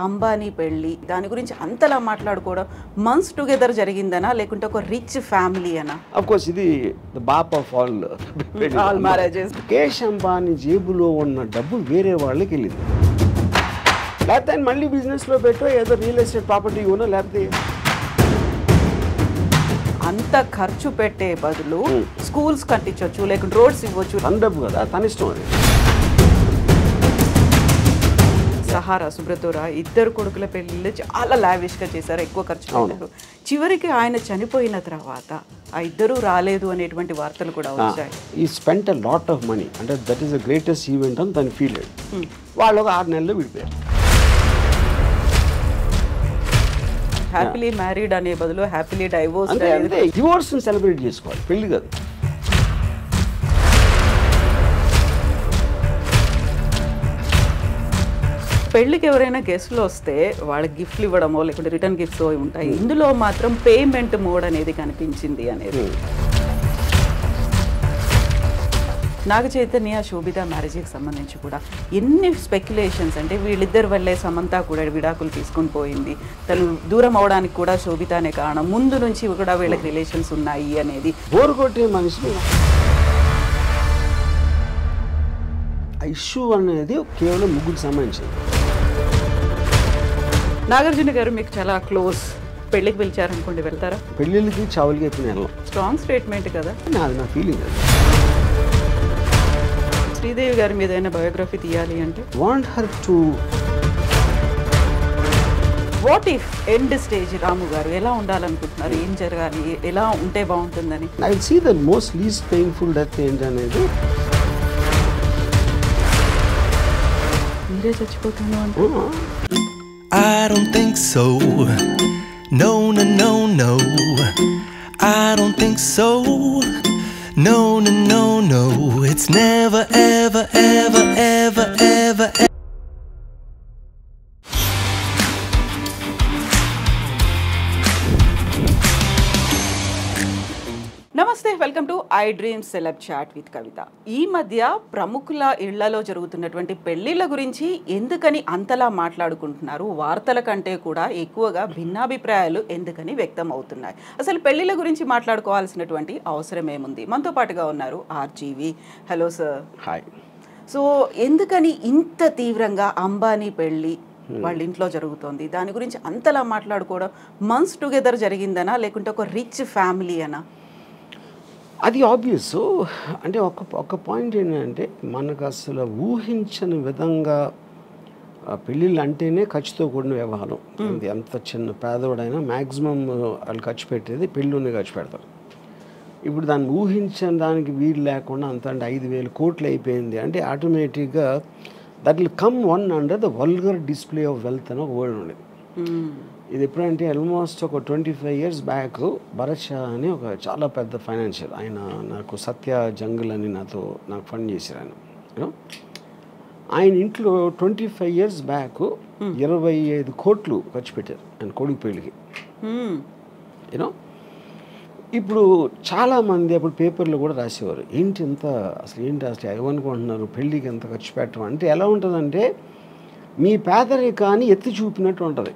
అంబానీ పెళ్ళి దాని గురించి అంతలా మాట్లాడుకోవడం మంత్స్ టుగెదర్ జరిగిందనా లేకుంటే ఒక రిచ్ ఫ్యామిలీ అనా? ఆఫ్ కోర్స్ ఇది ద బాప్ of all marriages. Mukesh Ambani జేబులో ఉన్న డబ్బు వేరే వాళ్ళకి వెళ్ళింది. లేకపోతే ఆయన మళ్ళీ బిజినెస్లో పెట్టో ఏదో రియల్ ఎస్టేట్ ప్రాపర్టీ ఉన్నా లేకపోతే అంత ఖర్చు పెట్టే బదులు స్కూల్స్ కట్టించవచ్చు లేకుంటే రోడ్స్ ఇవ్వచ్చు. తన డబ్బు కదా, తన ఇష్టం అది. సహారా సుబ్రతోరా ఇద్దరు కొడుకుల పెళ్ళిళ్ళు చాలా లావిష్గా చేశారు, ఎక్కువ ఖర్చు పెట్టారు. చివరికి ఆయన చనిపోయిన తర్వాత ఆ ఇద్దరు రాలేదు అనేటువంటి వార్తలు కూడా వచ్చాయి. ఈ spent a lot of money, అంటే that is the greatest event అని తను ఫీల్ అయ్యాడు. వాళ్ళు ఒక 6 నెలల్లో విడిపోయారు. హ్యాపీలీ మ్యారీడ్ అనే బదులు హ్యాపీలీ డైవోర్స్. అంటే డివోర్స్ సెలబ్రేట్ చేసుకోవాలి, పెళ్లి కాదు. పెళ్ళికి ఎవరైనా గెస్ట్లు వస్తే వాళ్ళకి గిఫ్ట్లు ఇవ్వడమో లేకుంటే రిటర్న్ గిఫ్ట్స్ ఉంటాయి. ఇందులో మాత్రం పేమెంట్ మోడ్ అనేది కనిపించింది అనేది. నాగ చైతన్య శోభిత మ్యారేజ్కి సంబంధించి కూడా ఎన్ని స్పెక్యులేషన్స్, అంటే వీళ్ళిద్దరి వల్లే సమంత కూడా విడాకులు తీసుకొని పోయింది, తను దూరం అవడానికి కూడా శోభితనే కారణం, ముందు నుంచి కూడా వీళ్ళకి రిలేషన్స్ ఉన్నాయి అనేది. బోర్ కొట్టే మనిషి ఇష్యూ అనేది కేవలం ముగ్గురికి సంబంధించింది. నాగార్జున గారు మీకు చాలా క్లోజ్, పెళ్ళికి పిలిచారనుకోండి వెళ్తారా? పెళ్ళిళ్ళకి చావులకి ఎప్పుడు వెళ్ళాం. స్ట్రాంగ్ స్టేట్మెంట్ కదా. అది నా ఫీలింగ్. శ్రీదేవి గారి మీద ఏదైనా బయోగ్రఫీ తీయాలి అంటే want her to what if end stage Ramu గారు ఎలా ఉండాలనుకుంటున్నారు, ఏం జరగాలి, ఎలా ఉంటే బాగుంటుందని? I will see the most least painful death ఏంటి అనేది. మీరే చచ్చిపోతాను అంటే I don't think so. No, no, no, no. I don't think so. No, no, no, no. It's never, ever, ever, ever, ever, ever. నమస్తే, welcome to iDream celeb chat with Kavitha. ఈ మధ్య ప్రముఖుల ఇళ్లలో జరుగుతున్నటువంటి పెళ్లిళ్ళ గురించి ఎందుకని అంతలా మాట్లాడుకుంటున్నారు, వార్తల కంటే కూడా ఎక్కువగా భిన్నాభిప్రాయాలు ఎందుకని వ్యక్తం అవుతున్నాయి, అసలు పెళ్లిళ్ళ గురించి మాట్లాడుకోవాల్సినటువంటి అవసరం ఏముంది? మనతో పాటుగా ఉన్నారు RGV. Hello sir. Hi. So ఎందుకని ఇంత తీవ్రంగా అంబానీ పెళ్ళి వాళ్ళ ఇంట్లో జరుగుతోంది, దాని గురించి అంతలా మాట్లాడుకోవడం మంత్స్ టుగెదర్ జరిగిందనా లేకుంటే ఒక రిచ్ ఫ్యామిలీ అనా? అది ఆబ్వియస్. అంటే ఒక పాయింట్ ఏంటంటే మనకు అసలు ఊహించని విధంగా పెళ్ళిళ్ళు అంటేనే ఖర్చుతో కూడిన వ్యవహారం. ఎంత చిన్న పేదవాడైనా మ్యాక్సిమం వాళ్ళు ఖర్చు పెట్టేది పెళ్ళిలోనే ఖర్చు పెడతారు. ఇప్పుడు దాన్ని ఊహించని దానికి వీలు లేకుండా అంత అంటే 5,000 కోట్లు అయిపోయింది అంటే ఆటోమేటిక్గా that will come one under the vulgar display of wealth అని ఒక వర్డ్ ఉండేది. ఇది ఎప్పుడంటే ఆల్మోస్ట్ ఒక 25 years బ్యాక్ భరత్ షా అని ఒక చాలా పెద్ద ఫైనాన్షియల్, ఆయన నాకు సత్య జంగుల్ అని నాకు ఫండ్ చేశారు ఆయన. ఆయన ఇంట్లో 25 years బ్యాక్ 25 కోట్లు ఖర్చు పెట్టారు ఆయన కొడుకు పెళ్ళికి. యూనో ఇప్పుడు చాలామంది అప్పుడు పేపర్లో కూడా రాసేవారు, ఏంటి అసలు ఏమనుకుంటున్నారు పెళ్ళికి ఎంత ఖర్చు పెట్టడం అంటే. ఎలా ఉంటుందంటే మీ పేదరికాన్ని ఎత్తి చూపినట్టు ఉంటుంది.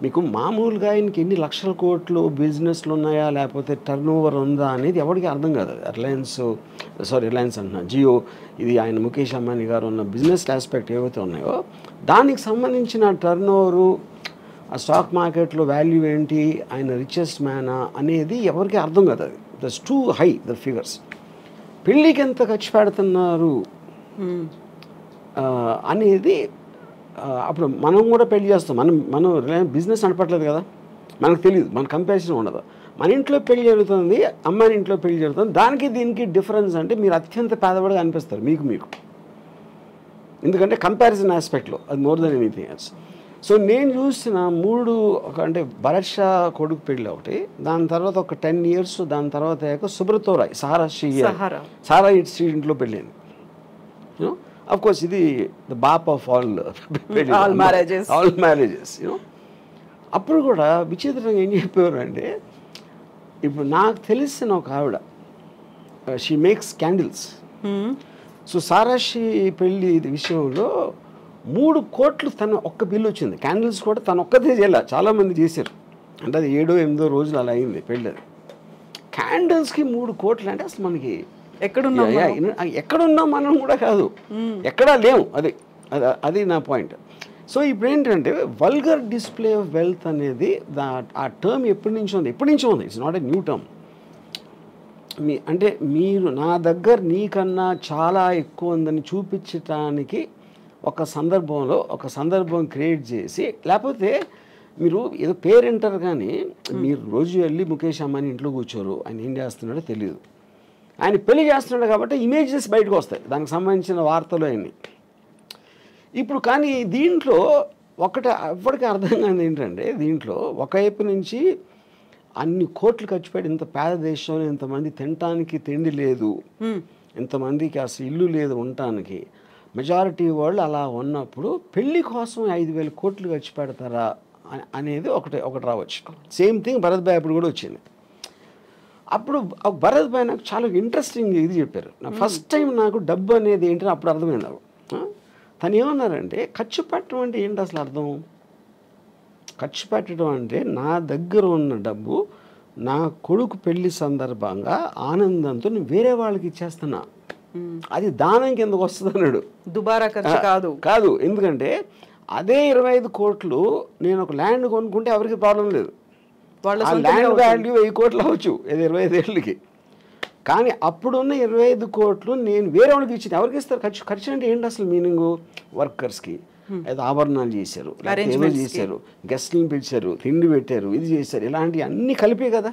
మీకు మామూలుగా ఆయనకి ఎన్ని లక్షల కోట్లు బిజినెస్లు ఉన్నాయా లేకపోతే టర్న్ ఓవర్ ఉందా అనేది ఎవరికి అర్థం కాదు. రిలయన్స్ అంటున్నా, జియో, ఇది ఆయన ముఖేష్ అంబానీ గారు ఉన్న బిజినెస్ ఆస్పెక్ట్ ఏవైతే ఉన్నాయో దానికి సంబంధించిన టర్న్ ఓవరు, ఆ స్టాక్ మార్కెట్లో వాల్యూ ఏంటి, ఆయన రిచెస్ట్ మ్యానా అనేది ఎవరికి అర్థం కాదు. అది that's two high the figures. పెళ్ళికి ఎంత ఖర్చు పెడుతున్నారు అనేది అప్పుడు మనం కూడా పెళ్లి చేస్తాం. మనం బిజినెస్ నడపట్లేదు కదా, మనకు తెలియదు, మన కంపారిజన్ ఉండదు. మన ఇంట్లో పెళ్లి జరుగుతుంది, అమ్మాయి ఇంట్లో పెళ్లి జరుగుతుంది, దానికి దీనికి డిఫరెన్స్ అంటే మీరు అత్యంత పేదవాడిగా అనిపిస్తారు మీకు. ఎందుకంటే కంపారిజన్ ఆస్పెక్ట్లో అది more than anything else. So నేను చూసిన 3 అంటే భరత్ షా కొడుకు పెళ్ళి ఒకటి, దాని తర్వాత ఒక 10 years, దాని తర్వాత అయ్యాక సుబ్రతోరాయ్ సారా ఇంట్లో పెళ్ళింది. యూనో ఆఫ్ కోర్స్ ఇది ద బాప్ ఆఫ్ ఆల్ మ్యారేజెస్. యూనో అప్పుడు కూడా విచిత్రంగా ఏం చెప్పేవారు అంటే, ఇప్పుడు నాకు తెలిసిన ఒక ఆవిడ, షీ మేక్స్ క్యాండిల్స్. సో సారాషి పెళ్ళి విషయంలో 3 కోట్లు తను ఒక్క బిల్లు వచ్చింది. క్యాండిల్స్ కూడా తను ఒక్కదే చేయాల, చాలామంది చేశారు. అంటే అది 7-8 రోజులు అలా అయింది పెళ్ళి. అది క్యాండిల్స్కి 3 కోట్లు అంటే అసలు మనకి ఎక్కడున్నాం మనం కూడా కాదు, ఎక్కడా లేవు. అది నా పాయింట్. సో ఇప్పుడు ఏంటంటే వల్గర్ డిస్ప్లే ఆఫ్ వెల్త్ అనేది ఆ టర్మ్ ఎప్పటి నుంచో ఉంది, it's not a new term. అంటే మీరు నా దగ్గర నీకన్నా చాలా ఎక్కువ ఉందని చూపించటానికి ఒక సందర్భం క్రియేట్ చేసి, లేకపోతే మీరు ఏదో పేరెంటర్ కానీ మీరు రోజు వెళ్ళి ముఖేష్ అంబానీ ఇంట్లో కూర్చోరు, ఆయన ఏం చేస్తున్నాడో తెలియదు. ఆయన పెళ్లి చేస్తున్నాడు కాబట్టి ఇమేజెస్ బయటకు వస్తాయి, దానికి సంబంధించిన వార్తలు అన్నీ. ఇప్పుడు కానీ దీంట్లో ఎవరికి అర్థం కాదు ఏంటంటే, దీంట్లో ఒకవైపు నుంచి అన్ని కోట్లు ఖర్చు పెట్టి ఇంత పేద దేశంలో ఇంతమంది తినటానికి తిండి లేదు, ఇంతమందికి అసలు ఇల్లు లేదు ఉండటానికి, మెజారిటీ వాళ్ళు అలా ఉన్నప్పుడు పెళ్లి కోసం 5,000 కోట్లు ఖర్చు పెడతారా అనేది ఒకటి రావచ్చు. సేమ్ థింగ్ భరత్ భాయ్ అప్పుడు కూడా వచ్చింది. అప్పుడు భరత్ భాయ్ నాకు చాలా ఇంట్రెస్టింగ్ ఇది చెప్పారు. ఫస్ట్ టైం నాకు డబ్బు అనేది ఏంటని అప్పుడు అర్థమైంది నాకు. తను ఏమన్నారంటే, ఖర్చు పెట్టడం అంటే ఏంటి అసలు అర్థం? ఖర్చు పెట్టడం అంటే నా దగ్గర ఉన్న డబ్బు నా కొడుకు పెళ్లి సందర్భంగా ఆనందంతో నేను వేరే వాళ్ళకి ఇచ్చేస్తున్నా, అది దానం కిందకు వస్తుంది అన్నాడు. దుబారా ఖర్చు కాదు. ఎందుకంటే అదే 25 కోట్లు నేను ఒక ల్యాండ్ కొనుక్కుంటే ఎవరికి ప్రాబ్లం లేదు, ఆ ల్యాండ్ వాల్యూ 1000 కోట్లు అవ్వచ్చు 25 ఏళ్ళకి. కానీ అప్పుడున్న 25 కోట్లు నేను వేరే వాళ్ళకి ఇచ్చింది, ఎవరికి ఇస్తారు? ఖర్చు అంటే ఏంటి అసలు మీనింగు? వర్కర్స్కి ఏదో ఆభరణాలు చేశారు, ఏదో చేశారు, గెస్ట్లను పిలిచారు, తిండి పెట్టారు, ఇది చేశారు, ఇలాంటివి అన్నీ కలిపే కదా.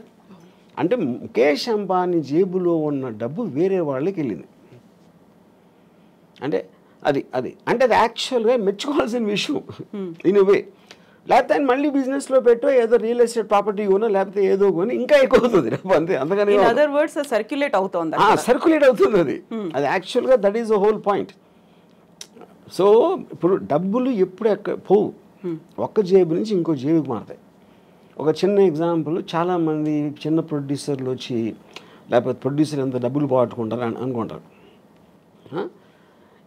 అంటే ముఖేష్ అంబానీ జేబులో ఉన్న డబ్బు వేరే వాళ్ళకి వెళ్ళింది. అంటే అది యాక్చువల్గా మెచ్చుకోవాల్సిన విషయం ఇన్ వే. లేకపోతే ఆయన మళ్ళీ బిజినెస్లో పెట్టో ఏదో రియల్ ఎస్టేట్ ప్రాపర్టీ కొనో లేకపోతే ఏదో కొని ఇంకా ఎక్కువ అవుతుంది అంతే. అందుకని సర్క్యులేట్ అవుతుంది అది యాక్చువల్గా that is the whole point. So ఇప్పుడు డబ్బులు ఎప్పుడు పోవు, ఒక్క జేబు నుంచి ఇంకో జేబుకి మారుతాయి. ఒక చిన్న ఎగ్జాంపుల్, చాలామంది చిన్న ప్రొడ్యూసర్లు వచ్చి లేకపోతే ప్రొడ్యూసర్ ఎంత డబ్బులు పోగొట్టుకుంటారు అనుకుంటారు.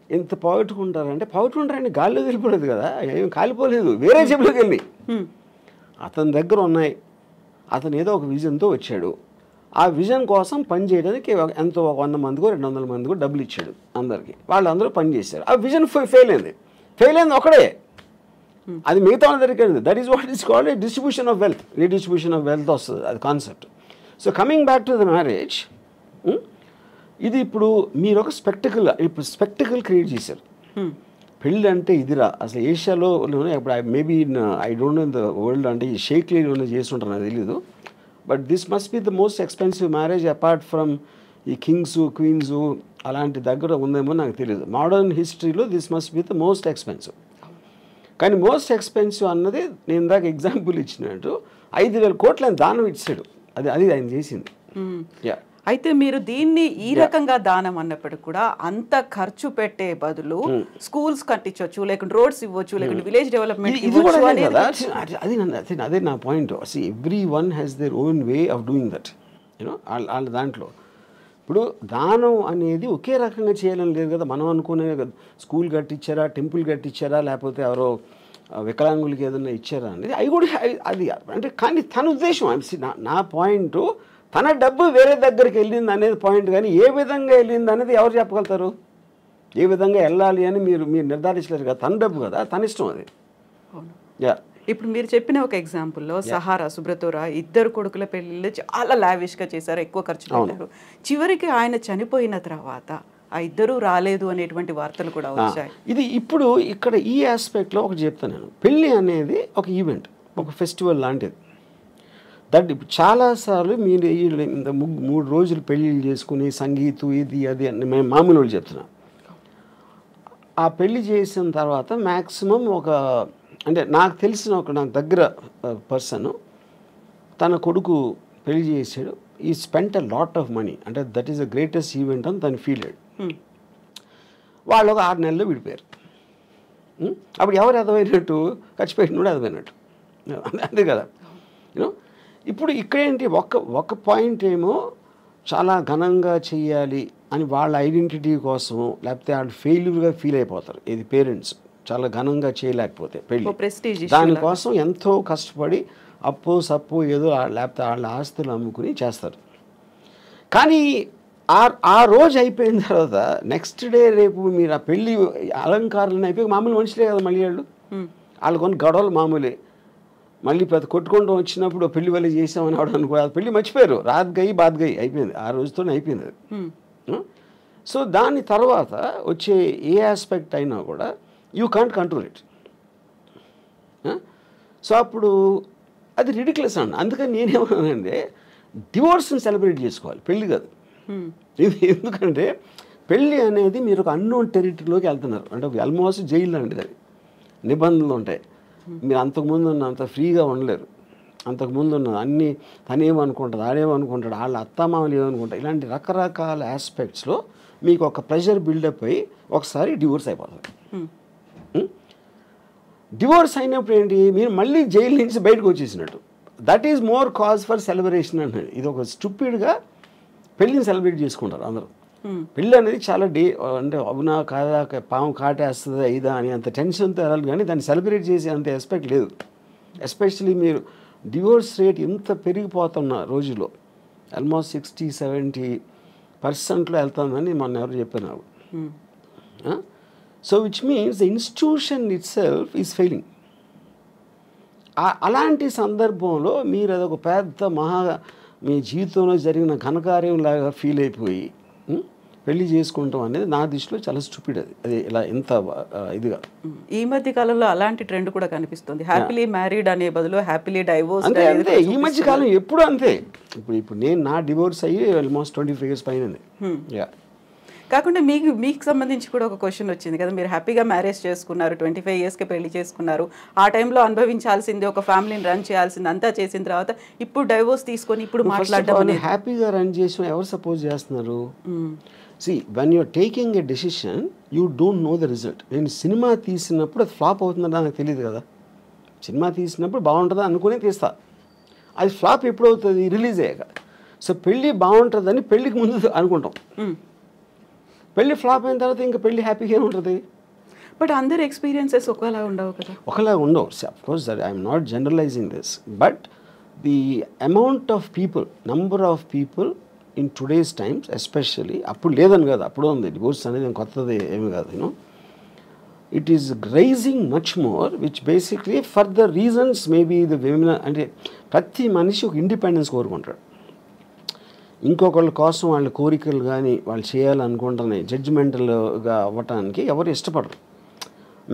ఎంత పోగొట్టుకుంటారంటే గాల్లో వెళ్ళిపోలేదు కదా, ఏం కాలిపోలేదు, వేరే జేబులోకి వెళ్ళి అతని దగ్గర ఉన్నాయి. అతను ఏదో ఒక విజన్తో వచ్చాడు, ఆ విజన్ కోసం పని చేయడానికి ఎంతో 100 మందికో 200 మందికో డబ్బులు ఇచ్చాడు అందరికీ. వాళ్ళందరూ పని చేశారు, ఆ విజన్ ఫెయిల్ అయింది ఒకడే, అది మిగతా వాళ్ళ దగ్గరికి వెళ్ళింది. That is what is called distribution of wealth, redistribution of wealth వస్తుంది అది concept. So coming back to the marriage, ఇది ఇప్పుడు మీరు ఒక స్పెక్టికల్ క్రియేట్ చేశారు. పెళ్ళి అంటే ఇదిరా అసలు ఏషియాలో ఇప్పుడు maybe I don't know the world, అంటే ఈ షేక్లీలో చేస్తుంటారు నాకు తెలీదు. But this must be the most expensive marriage apart from ఈ కింగ్స్ క్వీన్స్ అలాంటి దగ్గర ఉందేమో నాకు తెలియదు. మోడర్న్ హిస్టరీలో this must be the most expensive. కానీ మోస్ట్ ఎక్స్పెన్సివ్ అన్నది నేను ఇందాక ఎగ్జాంపుల్ ఇచ్చినట్టు 5,000 కోట్లు ఆయన దానం ఇచ్చాడు, అది ఆయన చేసింది. అయితే మీరు దీన్ని ఈ రకంగా దానం అన్నప్పటికీ కూడా అంత ఖర్చు పెట్టే బదులు స్కూల్స్ కట్టించవచ్చు, లేకుంటే రోడ్స్ ఇవ్వచ్చు, లేకుంటే విలేజ్ డెవలప్మెంట్ అదే నా point. Every one has their own way of doing that, you know. వాళ్ళ దాంట్లో ఇప్పుడు దానం అనేది ఒకే రకంగా చేయాలని లేదు కదా. మనం అనుకునే స్కూల్ కట్టించారా, టెంపుల్ కట్టించారా, లేకపోతే ఎవరో వికలాంగులకి ఏదైనా ఇచ్చారా అనేది అవి కూడా అది అంటే. కానీ తన ఉద్దేశం, నా పాయింట్ తన డబ్బు వేరే దగ్గరికి వెళ్ళింది అనేది పాయింట్. కానీ ఏ విధంగా వెళ్ళింది అనేది ఎవరు చెప్పగలుగుతారు? ఏ విధంగా వెళ్ళాలి అని మీరు నిర్ధారించలేరు కదా. తన డబ్బు కదా, తన ఇష్టం అది. ఇప్పుడు మీరు చెప్పిన ఒక ఎగ్జాంపుల్లో సహారా, సుబ్రతోరా ఇద్దరు కొడుకుల పెళ్ళిళ్ళు చాలా లావిష్గా చేశారు, ఎక్కువ ఖర్చు పెట్టారు. చివరికి ఆయన చనిపోయిన తర్వాత ఆ ఇద్దరు రాలేదు అనేటువంటి వార్తలు కూడా వచ్చాయి. ఇది ఇప్పుడు ఇక్కడ ఈ ఆస్పెక్ట్లో ఒకటి చెప్తాను నేను. పెళ్ళి అనేది ఒక ఈవెంట్, ఒక ఫెస్టివల్ లాంటిది. దట్ చాలాసార్లు మీరు 3 రోజులు పెళ్ళిళ్ళు చేసుకుని సంగీతం ఇది అది అని మేము మామూలు వాళ్ళు చెప్తున్నాం. ఆ పెళ్ళి చేసిన తర్వాత మ్యాక్సిమం అంటే నాకు తెలిసిన నాకు దగ్గర పర్సన్ తన కొడుకు పెళ్లి చేసాడు. ఈ spent a lot of money, అంటే that is the greatest event అని తను ఫీల్ అయ్యాడు. వాళ్ళు ఒక 6 నెలల్లో విడిపోయారు. అప్పుడు ఎవరు అర్థమైనట్టు? ఖర్చు పెట్టినోడు అర్థమైనట్టు, అంతే కదా. యూనో ఇప్పుడు ఇక్కడేంటి, ఒక పాయింట్ ఏమో చాలా ఘనంగా చెయ్యాలి అని వాళ్ళ ఐడెంటిటీ కోసం, లేకపోతే వాళ్ళు ఫెయిల్యూర్గా ఫీల్ అయిపోతారు. ఇది పేరెంట్స్ చాలా ఘనంగా చేయలేకపోతే పెళ్ళి, ప్రెస్టీజ్ దానికోసం ఎంతో కష్టపడి అప్పు సప్పు ఏదో లేకపోతే వాళ్ళ ఆస్తులు అమ్ముకుని చేస్తారు. కానీ ఆ రోజు అయిపోయిన తర్వాత నెక్స్ట్ డే రేపు మీరు ఆ పెళ్ళి అలంకారాలను అయిపోయి మామూలు మనుషులే కదా మళ్ళీ వాళ్ళు కొన్ని గొడవలు మామూలే. మళ్ళీ పెద్ద కొట్టుకుంటూ వచ్చినప్పుడు పెళ్లి వల్ల చేసామని ఆవిడ అనుకో, అది పెళ్ళి మర్చిపోయారు, రాత్ గయి బాత్ గయి అయిపోయింది, ఆ రోజుతోనే అయిపోయింది అది. సో దాని తర్వాత వచ్చే ఏ ఆస్పెక్ట్ అయినా కూడా you can't control it. So అప్పుడు అది రిడిక్యులస్ అండి. అందుకని నేనేమన్నానంటే డివోర్స్ని సెలబ్రేట్ చేసుకోవాలి, పెళ్ళి కాదు. ఎందుకంటే పెళ్ళి అనేది మీరు ఒక అన్నోన్ టెరిటరీలోకి వెళ్తున్నారు, అంటే ఆల్మోస్ట్ జైలు లాంటిది, అది నిబంధనలు ఉంటాయి. మీరు అంతకుముందు ఉన్నంత ఫ్రీగా ఉండలేరు. అంతకుముందు ఉన్న అన్నీ తనేమనుకుంటుంది, ఆడేమనుకుంటాడు, వాళ్ళ అత్తమామలు ఏమనుకుంటారు, ఇలాంటి రకరకాల ఆస్పెక్ట్స్లో మీకు ఒక ప్రెషర్ బిల్డప్ అయ్యి ఒకసారి డివోర్స్ అయిపోతుంది. డివోర్స్ అయినప్పుడు ఏంటి, మీరు మళ్ళీ జైలు నుంచి బయటకు వచ్చేసినట్టు. That is more cause for celebration అన్నది. ఇది ఒక స్టూపిడ్గా పెళ్ళిని సెలబ్రేట్ చేసుకుంటారు అందరూ. పెళ్ళి అనేది చాలా అంటే అవునా కాదా, పాము కాటేస్తుందా ఇదా అని అంత టెన్షన్తో వెళ్ళాలి, కానీ దాన్ని సెలబ్రేట్ చేసే అంత ఎస్పెక్ట్ లేదు. ఎస్పెషలీ మీరు డివోర్స్ రేట్ ఎంత పెరిగిపోతున్న రోజులో, ఆల్మోస్ట్ 60-70% వెళ్తుందని మొన్న ఎవరు చెప్పారు నాకు. So which means the institution it self is failing. అలాంటి సందర్భంలో మీరు అదొక పెద్ద మీ జీవితంలో జరిగిన ఘనకార్యం లాగా ఫీల్ అయిపోయి పెళ్లి చేసుకుంటాం అనేది నా దృష్టిలో చాలా స్టూపిడ్. అది ఇలా ఇంత ఇదిగా ఈ మధ్య కాలంలో అలాంటి ట్రెండ్ కూడా కనిపిస్తుంది. హ్యాపీలీ మ్యారీడ్ అనే బదులు హ్యాపీలీ డైవోర్స్ అంతే. అంతే ఈ మధ్య కాలం ఎప్పుడు అంతే. ఇప్పుడు నేను నా డివోర్స్ అయ్యి ఆల్మోస్ట్ 25 years పైన. కాకుండా మీకు సంబంధించి కూడా ఒక క్వశ్చన్ వచ్చింది కదా, మీరు హ్యాపీగా మ్యారేజ్ చేసుకున్నారు, 25 yearsకి పెళ్లి చేసుకున్నారు, ఆ టైంలో అనుభవించాల్సింది, ఒక ఫ్యామిలీని రన్ చేయాల్సింది అంతా చేసిన తర్వాత ఇప్పుడు డైవోర్స్ తీసుకొని ఇప్పుడు మాట్లాడడం హ్యాపీగా రన్ చేసిన ఎవరు సపోజ్ చేస్తున్నారు? See, when you're taking a decision, you don't know the result. నేను సినిమా తీసినప్పుడు అది ఫ్లాప్ అవుతుందని నాకు తెలియదు కదా. సినిమా తీసినప్పుడు బాగుంటుందా అనుకునే తీస్తా, అది ఫ్లాప్ ఎప్పుడు అవుతుంది, రిలీజ్ అయ్యాక. సో పెళ్ళి బాగుంటుందని పెళ్ళికి ముందు అనుకుంటాం, పెళ్ళి ఫ్లాప్ అయిన తర్వాత ఇంకా పెళ్ళి హ్యాపీగా ఉంటుంది. బట్ అందరి ఎక్స్పీరియన్సెస్ ఒకలా ఉండవు కదా. ఒకలా ఉండవు. Of course that I'm not generalising this, but the amount of people, number of people in today's times especially, అప్పుడు లేదని కాదు, అప్పుడు ఉంది డివోర్స్ అనేది కొత్తది ఏమి కాదు. It is rising much more, which basically for the reasons maybe the women, అంటే ప్రతి మనిషి ఒక ఇండిపెండెన్స్ కోరుకుంటాడు. ఇంకొకళ్ళ కోసం వాళ్ళ కోరికలు కానీ వాళ్ళు చేయాలనుకుంటున్నాయి జడ్జిమెంటల్గా అవ్వటానికి ఎవరు ఇష్టపడరు.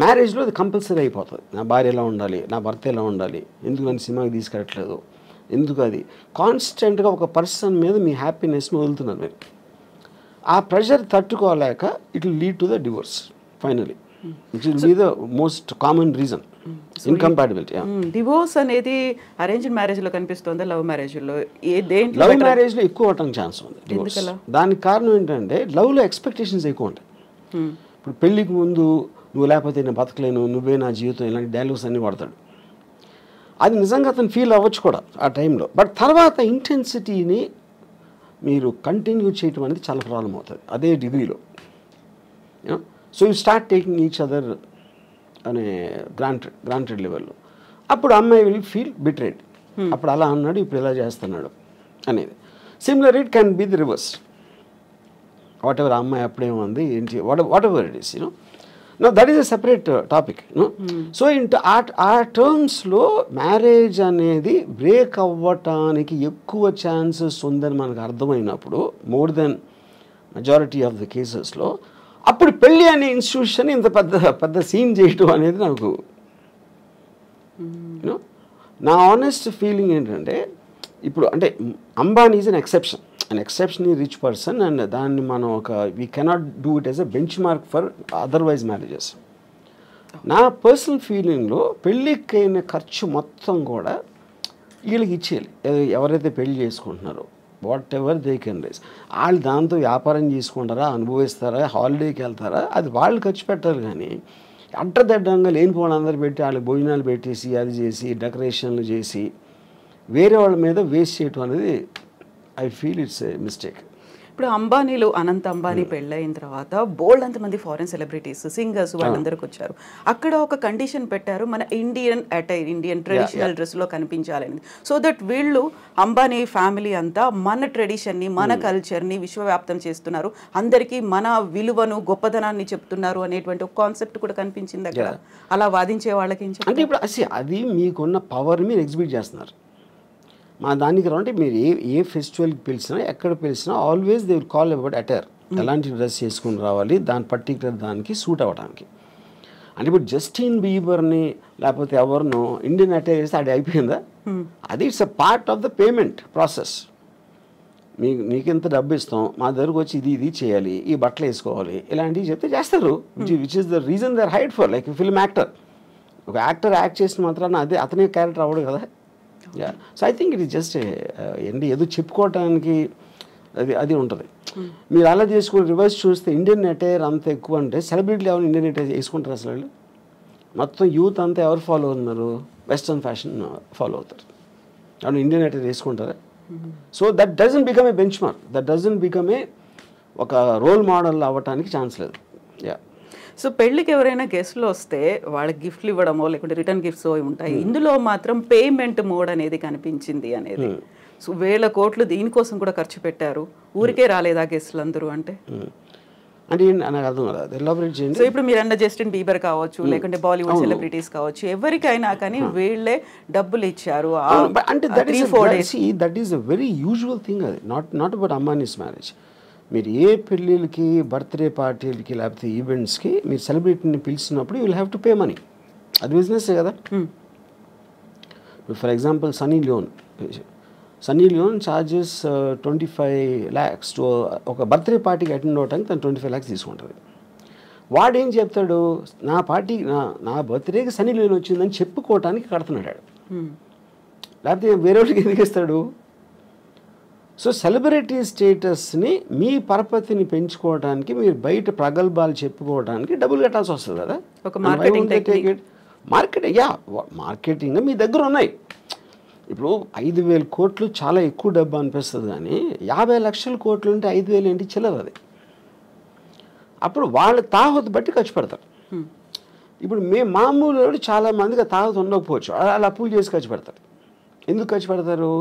మ్యారేజ్లో అది కంపల్సరీ అయిపోతుంది. నా భార్య ఎలా ఉండాలి, నా భర్త ఎలా ఉండాలి, ఎందుకు నన్ను సినిమాకి తీసుకెళ్ళట్లేదు, ఎందుకు అది కాన్స్టెంట్గా ఒక పర్సన్ మీద మీ హ్యాపీనెస్ని వదులుతున్నారు మీరు. ఆ ప్రెషర్ తట్టుకోలేక it will lead to the divorce finally, which will be the most common reason. Incompatibility. Divorce అనేది అరేంజ్డ్ మ్యారేజ్లో కనిపిస్తుందా, లవ్ మ్యారేజ్లో? లవ్ మ్యారేజ్లో ఎక్కువ అవటం ఛాన్స్ ఉంది డివోర్స్. దానికి కారణం ఏంటంటే లవ్లో ఎక్స్పెక్టేషన్స్ ఎక్కువ ఉంటాయి. ఇప్పుడు పెళ్ళికి ముందు నువ్వు లేకపోతే నేను బతకలేను, నువ్వే నా జీవితం, ఇలాంటి డైలాగ్స్ అన్నీ వాడతాడు. అది నిజంగా అతను ఫీల్ అవ్వచ్చు కూడా ఆ టైంలో, బట్ తర్వాత ఇంటెన్సిటీని మీరు కంటిన్యూ చేయటం అనేది చాలా ప్రాబ్లం అవుతుంది అదే డిగ్రీలో. So you start taking each other అనే గ్రాంటెడ్ లెవెల్లో. అప్పుడు అమ్మాయి విల్ ఫీల్ బిట్రేడ్, అప్పుడు అలా అన్నాడు ఇప్పుడు ఇలా చేస్తున్నాడు అనేది. Similar it can be the reverse. What ever అమ్మాయి అప్పుడేముంది ఏంటి, what ever it is, know that is a separate topic. So ఆ టర్మ్స్లో మ్యారేజ్ అనేది బ్రేక్ అవ్వటానికి ఎక్కువ ఛాన్సెస్ ఉందని మనకు అర్థమైనప్పుడు, more than majority of the కేసెస్లో, అప్పుడు పెళ్ళి అనే ఇన్స్టిట్యూషన్ ఇంత పెద్ద సీన్ చేయటం అనేది నాకు నా ఆనెస్ట్ ఫీలింగ్ ఏంటంటే, ఇప్పుడు అంటే Ambani is an exceptional rich person, and దాన్ని మనం we cannot do it as a bench mark for otherwise marriages. నా పర్సనల్ ఫీలింగ్లో పెళ్ళికైన ఖర్చు మొత్తం కూడా వీళ్ళకి ఇచ్చేయాలి. ఎవరైతే పెళ్లి చేసుకుంటున్నారో whatever they can raise, వాళ్ళు దాంతో వ్యాపారం చేసుకుంటారా, అనుభవిస్తారా, హాలిడేకి వెళ్తారా, అది వాళ్ళు ఖర్చు పెట్టాలి. కానీ అడ్డదడ్డంగా లేనిపోవడం అందరు పెట్టి వాళ్ళకి భోజనాలు పెట్టేసి అది చేసి డెకరేషన్లు చేసి వేరే వాళ్ళ మీద వేస్ట్ చేయటం అనేది I feel it's a mistake. ఇప్పుడు అంబానీలు అనంత్ అంబానీ పెళ్ళైన తర్వాత బోల్డ్ అంతమంది ఫారెన్ సెలబ్రిటీస్ సింగర్స్ వాళ్ళందరికి వచ్చారు. అక్కడ ఒక కండిషన్ పెట్టారు, మన ఇండియన్ అటైర్, ఇండియన్ ట్రెడిషనల్ డ్రెస్లో కనిపించాలని. సో దట్ వీళ్ళు అంబానీ ఫ్యామిలీ అంతా మన ట్రెడిషన్ని, మన కల్చర్ని విశ్వవ్యాప్తం చేస్తున్నారు, అందరికీ మన విలువను గొప్పతనాన్ని చెప్తున్నారు అనేటువంటి ఒక కాన్సెప్ట్ కూడా కనిపించింది అక్కడ. అలా వాదించే వాళ్ళకి అంటే ఇప్పుడు అది మీకున్న పవర్ మీరు ఎగ్జిబిట్ చేస్తున్నారు. మా దానికి రావంటే మీరు ఏ ఫెస్టివల్కి పిలిచినా ఎక్కడ పిలిచినా always they will call about attire. ఎలాంటి డ్రెస్ చేసుకుని రావాలి, దాని పర్టికులర్ దానికి సూట్ అవ్వడానికి. అంటే ఇప్పుడు జస్టిన్ బీబర్ని లేకపోతే ఎవరినో ఇండియన్ అటైర్ చేస్తే అది అయిపోయిందా? అది it's a part of the payment process. మీకు ఎంత డబ్బు ఇస్తాం, మా దగ్గరకు వచ్చి ఇది చేయాలి, ఈ బట్టలు వేసుకోవాలి, ఇలాంటివి చెప్తే చేస్తారు. Which is the reason they are hide for. Like film actor, ఒక యాక్టర్ యాక్ట్ చేసిన మాత్రాన అదే అతనే క్యారెక్టర్ అవ్వడు కదా. So I think it is just ఏంటి ఏదో చెప్పుకోవటానికి అది ఉంటుంది. మీరు అలా చేసుకుని రివర్స్ చూస్తే ఇండియన్ అటైర్ అంత ఎక్కువ అంటే సెలబ్రిటీలు ఎవరు ఇండియన్ అటైర్ వేసుకుంటారు అసలు? వాళ్ళు మొత్తం యూత్ అంతా ఎవరు ఫాలో అవుతున్నారు? వెస్ట్రన్ ఫ్యాషన్ ఫాలో అవుతారు. అవును, ఇండియన్ అటైర్ వేసుకుంటారా? So that doesn't become a bench mark, that doesn't become a ఒక రోల్ మోడల్ అవ్వటానికి ఛాన్స్ లేదు. సో పెళ్ళికి ఎవరైనా గెస్ట్లు వస్తే వాళ్ళకి గిఫ్ట్లు ఇవ్వడమో లేకుంటే రిటర్న్ గిఫ్ట్స్ ఉంటాయి. ఇందులో మాత్రం పేమెంట్ మోడ్ అనేది కనిపించింది అనేది. సో 1000 కోట్లు దీనికోసం కూడా ఖర్చు పెట్టారు. ఊరికే రాలేదా గెస్ట్లు అందరూ అంటే నాకు అర్థం కదా, ఎలాబరేట్ చేయండి. సో ఇప్పుడు మీరు అన్న జస్టిన్ బీబర్ కావచ్చు, లేకుంటే బాలీవుడ్ సెలబ్రిటీస్ కావచ్చు, ఎవరికైనా కానీ వీళ్ళే డబ్బులు ఇచ్చారు. అంటే that is a very usual thing. అది నాట్ అబౌట్ అంబానీస్ మ్యారేజ్. మీరు ఏ పెళ్ళిళ్ళకి, బర్త్డే పార్టీలకి లేకపోతే ఈవెంట్స్కి మీరు సెలబ్రిటీని పిలిచినప్పుడు you will have to pay money. అది బిజినెస్సే కదా. For example Sunny Leone charges 25 lakhs to ఒక బర్త్డే పార్టీకి అటెండ్ అవడానికి తను 25 lakhs తీసుకుంటుంది. వాడేం చెప్తాడు, నా బర్త్డేకి సన్నీ లియోన్ వచ్చిందని చెప్పుకోవటానికి కడుతున్నాడు. లేకపోతే వేరే వాళ్ళకి ఎందుకు ఇస్తాడు? సో సెలబ్రిటీ స్టేటస్ని మీ పరపతిని పెంచుకోవడానికి మీరు బయట ప్రగల్భాలు చెప్పుకోవడానికి డబ్బులు కట్టాల్సి వస్తుంది కదా. మార్కెటింగ్ మీ దగ్గర ఉన్నాయి. ఇప్పుడు 5,000 కోట్లు చాలా ఎక్కువ డబ్బు అనిపిస్తుంది, కానీ 50 లక్షల కోట్లు ఉంటే 5,000 ఏంటి చిల్లర అది. అప్పుడు వాళ్ళ తాహతు బట్టి ఖర్చు పెడతారు. ఇప్పుడు మామూలు చాలా మందికి తాహతు ఉండకపోవచ్చు, అలా అప్పులు చేసి ఖర్చు పెడతారు. ఎందుకు ఖర్చు పెడతారు?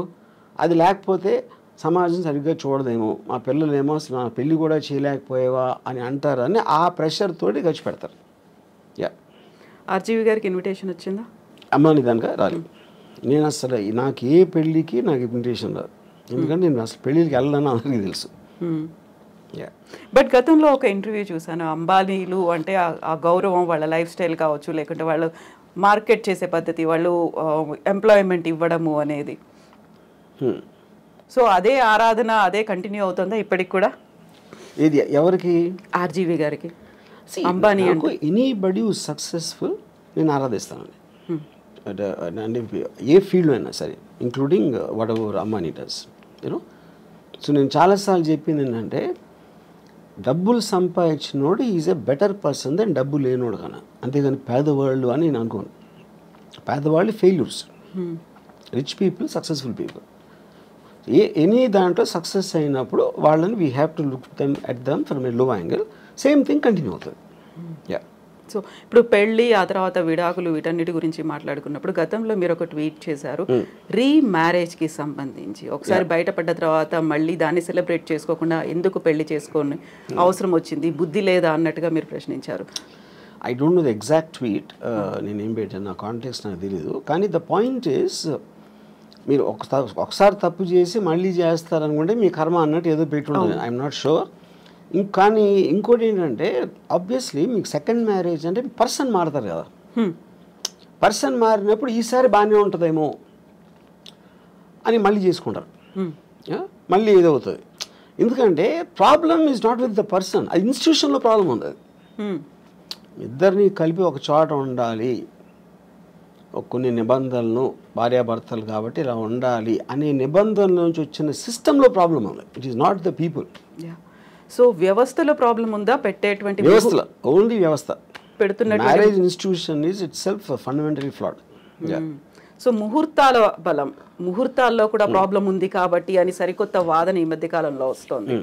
అది లేకపోతే సమాజం సరిగ్గా చూడదేమో, మా పిల్లలేమో మా పెళ్ళి కూడా చేయలేకపోయేవా అని అంటారని ఆ ప్రెషర్ తోటి ఖర్చు పెడతారు. ఆర్జీవి గారికి ఇన్విటేషన్ వచ్చిందా? అమ్మాని దానిక రాలేదు. నేను అసలు నాకు ఏ పెళ్ళికి నాకు ఇన్విటేషన్ రాదు, ఎందుకంటే నేను అసలు పెళ్ళికి వెళ్ళాలని అందరికీ తెలుసు. బట్ గతంలో ఒక ఇంటర్వ్యూ చూసాను, అంబానీలు అంటే ఆ గౌరవం, వాళ్ళ లైఫ్ స్టైల్ కావచ్చు, లేకుంటే వాళ్ళు మార్కెట్ చేసే పద్ధతి, వాళ్ళు ఎంప్లాయ్మెంట్ ఇవ్వడము అనేది, సో అదే ఆరాధన అదే కంటిన్యూ అవుతుందా ఇప్పటికి కూడా? ఇది ఎవరికి? ఆర్జీవి గారికి. అంబానీ అంటే ఎనీబడి హూ సక్సెస్ఫుల్ నేను ఆరాధిస్తానండి. అంటే ఏ ఫీల్డ్ అయినా సరే, including whatever Ambani does, you know. So నేను చాలాసార్లు చెప్పింది ఏంటంటే, డబ్బులు సంపాదించినోడు is a better person than డబ్బు లేనోడు కన్నా. అంతేగాని పేదవాళ్ళు అని నేను అనుకోను. పేదవాళ్ళు failures, rich people successful people. Any దాంట్లో సక్సెస్ అయినప్పుడు వాళ్ళని we have to look them at them from a low angle. Same thing continue అవుతుంది. సో ఇప్పుడు పెళ్ళి, ఆ తర్వాత విడాకులు, వీటన్నిటి గురించి మాట్లాడుకున్నప్పుడు గతంలో మీరు ఒక ట్వీట్ చేశారు, రీమ్యారేజ్కి సంబంధించి. ఒకసారి బయటపడ్డ తర్వాత మళ్ళీ దాన్ని సెలబ్రేట్ చేసుకోకుండా ఎందుకు పెళ్లి చేసుకొని అవసరం వచ్చింది, బుద్ధి లేదా అన్నట్టుగా మీరు ప్రశ్నించారు. I don't know the exact tweet, నేనేం పెట్టాను, నా కాంటెక్స్ట్ నాకు తెలియదు. కానీ ద పాయింట్ ఈస్, మీరు ఒకసారి తప్పు చేసి మళ్ళీ చేస్తారనుకుంటే మీ కర్మ అన్నట్టు ఏదో పెట్టుంటుంది. I'm not sure. కానీ ఇంకోటి ఏంటంటే, ఆబ్వియస్లీ మీకు సెకండ్ మ్యారేజ్ అంటే పర్సన్ మారుతారు కదా. పర్సన్ మారినప్పుడు ఈసారి బాగానే ఉంటుందేమో అని మళ్ళీ చేసుకుంటారు, మళ్ళీ ఏదో అవుతుంది. ఎందుకంటే problem is not with the person, అది ఇన్స్టిట్యూషన్లో ప్రాబ్లం ఉంది. అది ఇద్దరిని కలిపి ఒక చోట ఉండాలి, కొన్ని నిబంధనలను, భార్యాభర్తలు కాబట్టి ఇలా ఉండాలి అనే నిబంధనల నుంచి వచ్చిన సిస్టంలో ప్రాబ్లం ఉంది. It is not the people. So వ్యవస్థలో ప్రాబ్లం ఉందా? పెట్టేటువంటి వ్యవస్థలో, ఓన్లీ వ్యవస్థ పెడుతున్న marriage institution is itself fundamentally flawed. So ముహూర్తాల బలం, ముహూర్తాల్లో కూడా ప్రాబ్లం ఉంది కాబట్టి అని సరికొత్త వాదన ఈ మధ్య కాలంలో వస్తుంది.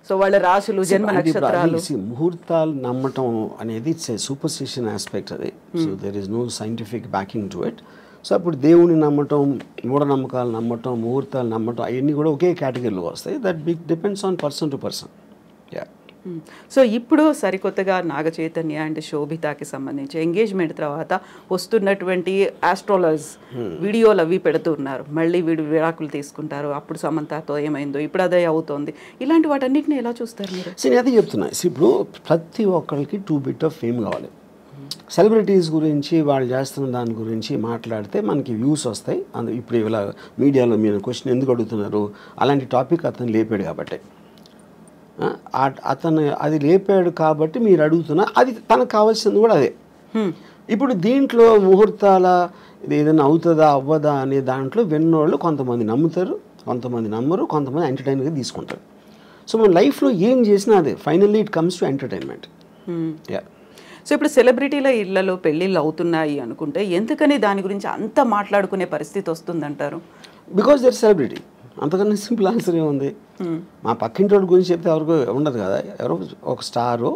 సో వాళ్ళ రాశులు జన్మ నక్షత్రాలు ముహూర్తాలు నమ్మటం అనేది ఇట్స్ ఏ సూపర్స్టిషన్ ఆస్పెక్ట్ అది. So there is no scientific backing to it. So అప్పుడు దేవుని నమ్మటం, మూఢనమ్మకాలు నమ్మటం, ముహూర్తాలు నమ్మటం అవన్నీ కూడా ఒకే కేటగిరీలో వస్తాయి. That depends on person to person. So ఇప్పుడు సరికొత్తగా నాగ చైతన్య అండ్ శోభితాకి సంబంధించి ఎంగేజ్మెంట్ తర్వాత వస్తున్నటువంటి ఆస్ట్రాలజర్స్ వీడియోలు అవి పెడుతున్నారు. మళ్ళీ వీడు విడాకులు తీసుకుంటారు, అప్పుడు సమంతతో ఏమైందో ఇప్పుడు అదే అవుతోంది. ఇలాంటి వాటన్నిటిని ఎలా చూస్తారు మీరు? నేను అదే చెప్తున్నా. ఇప్పుడు ప్రతి ఒక్కరికి 2 bit ఆఫ్ ఫేమ్ కావాలి. సెలబ్రిటీస్ గురించి వాళ్ళు చేస్తున్న దాని గురించి మాట్లాడితే మనకి వ్యూస్ వస్తాయి. ఇప్పుడు ఇలా మీడియాలో మీరు క్వశ్చన్ ఎందుకు అడుగుతున్నారు, అలాంటి టాపిక్ అతను లేపాడు కాబట్టి, అతను అది లేపాడు కాబట్టి మీరు అడుగుతున్నా, అది తనకు కావాల్సింది కూడా అదే. ఇప్పుడు దీంట్లో ముహూర్తాల ఇది ఏదైనా అవుతుందా అవ్వదా అనే దాంట్లో విన్నోళ్ళు కొంతమంది నమ్ముతారు, కొంతమంది నమ్మరు, కొంతమంది ఎంటర్టైన్గా తీసుకుంటారు. సో మన లైఫ్లో ఏం చేసినా అదే finally it comes to entertainment. So ఇప్పుడు సెలబ్రిటీల ఇళ్లలో పెళ్ళిళ్ళు అవుతున్నాయి అనుకుంటే ఎందుకని దాని గురించి అంత మాట్లాడుకునే పరిస్థితి వస్తుందంటారు? Because their celebrity. అంతకన్నా సింపుల్ ఆన్సర్ ఏముంది? మా పక్కింటి వాడి గురించి చెప్తే ఎవరికి ఉండదు కదా. ఎవరో ఒక స్టారు,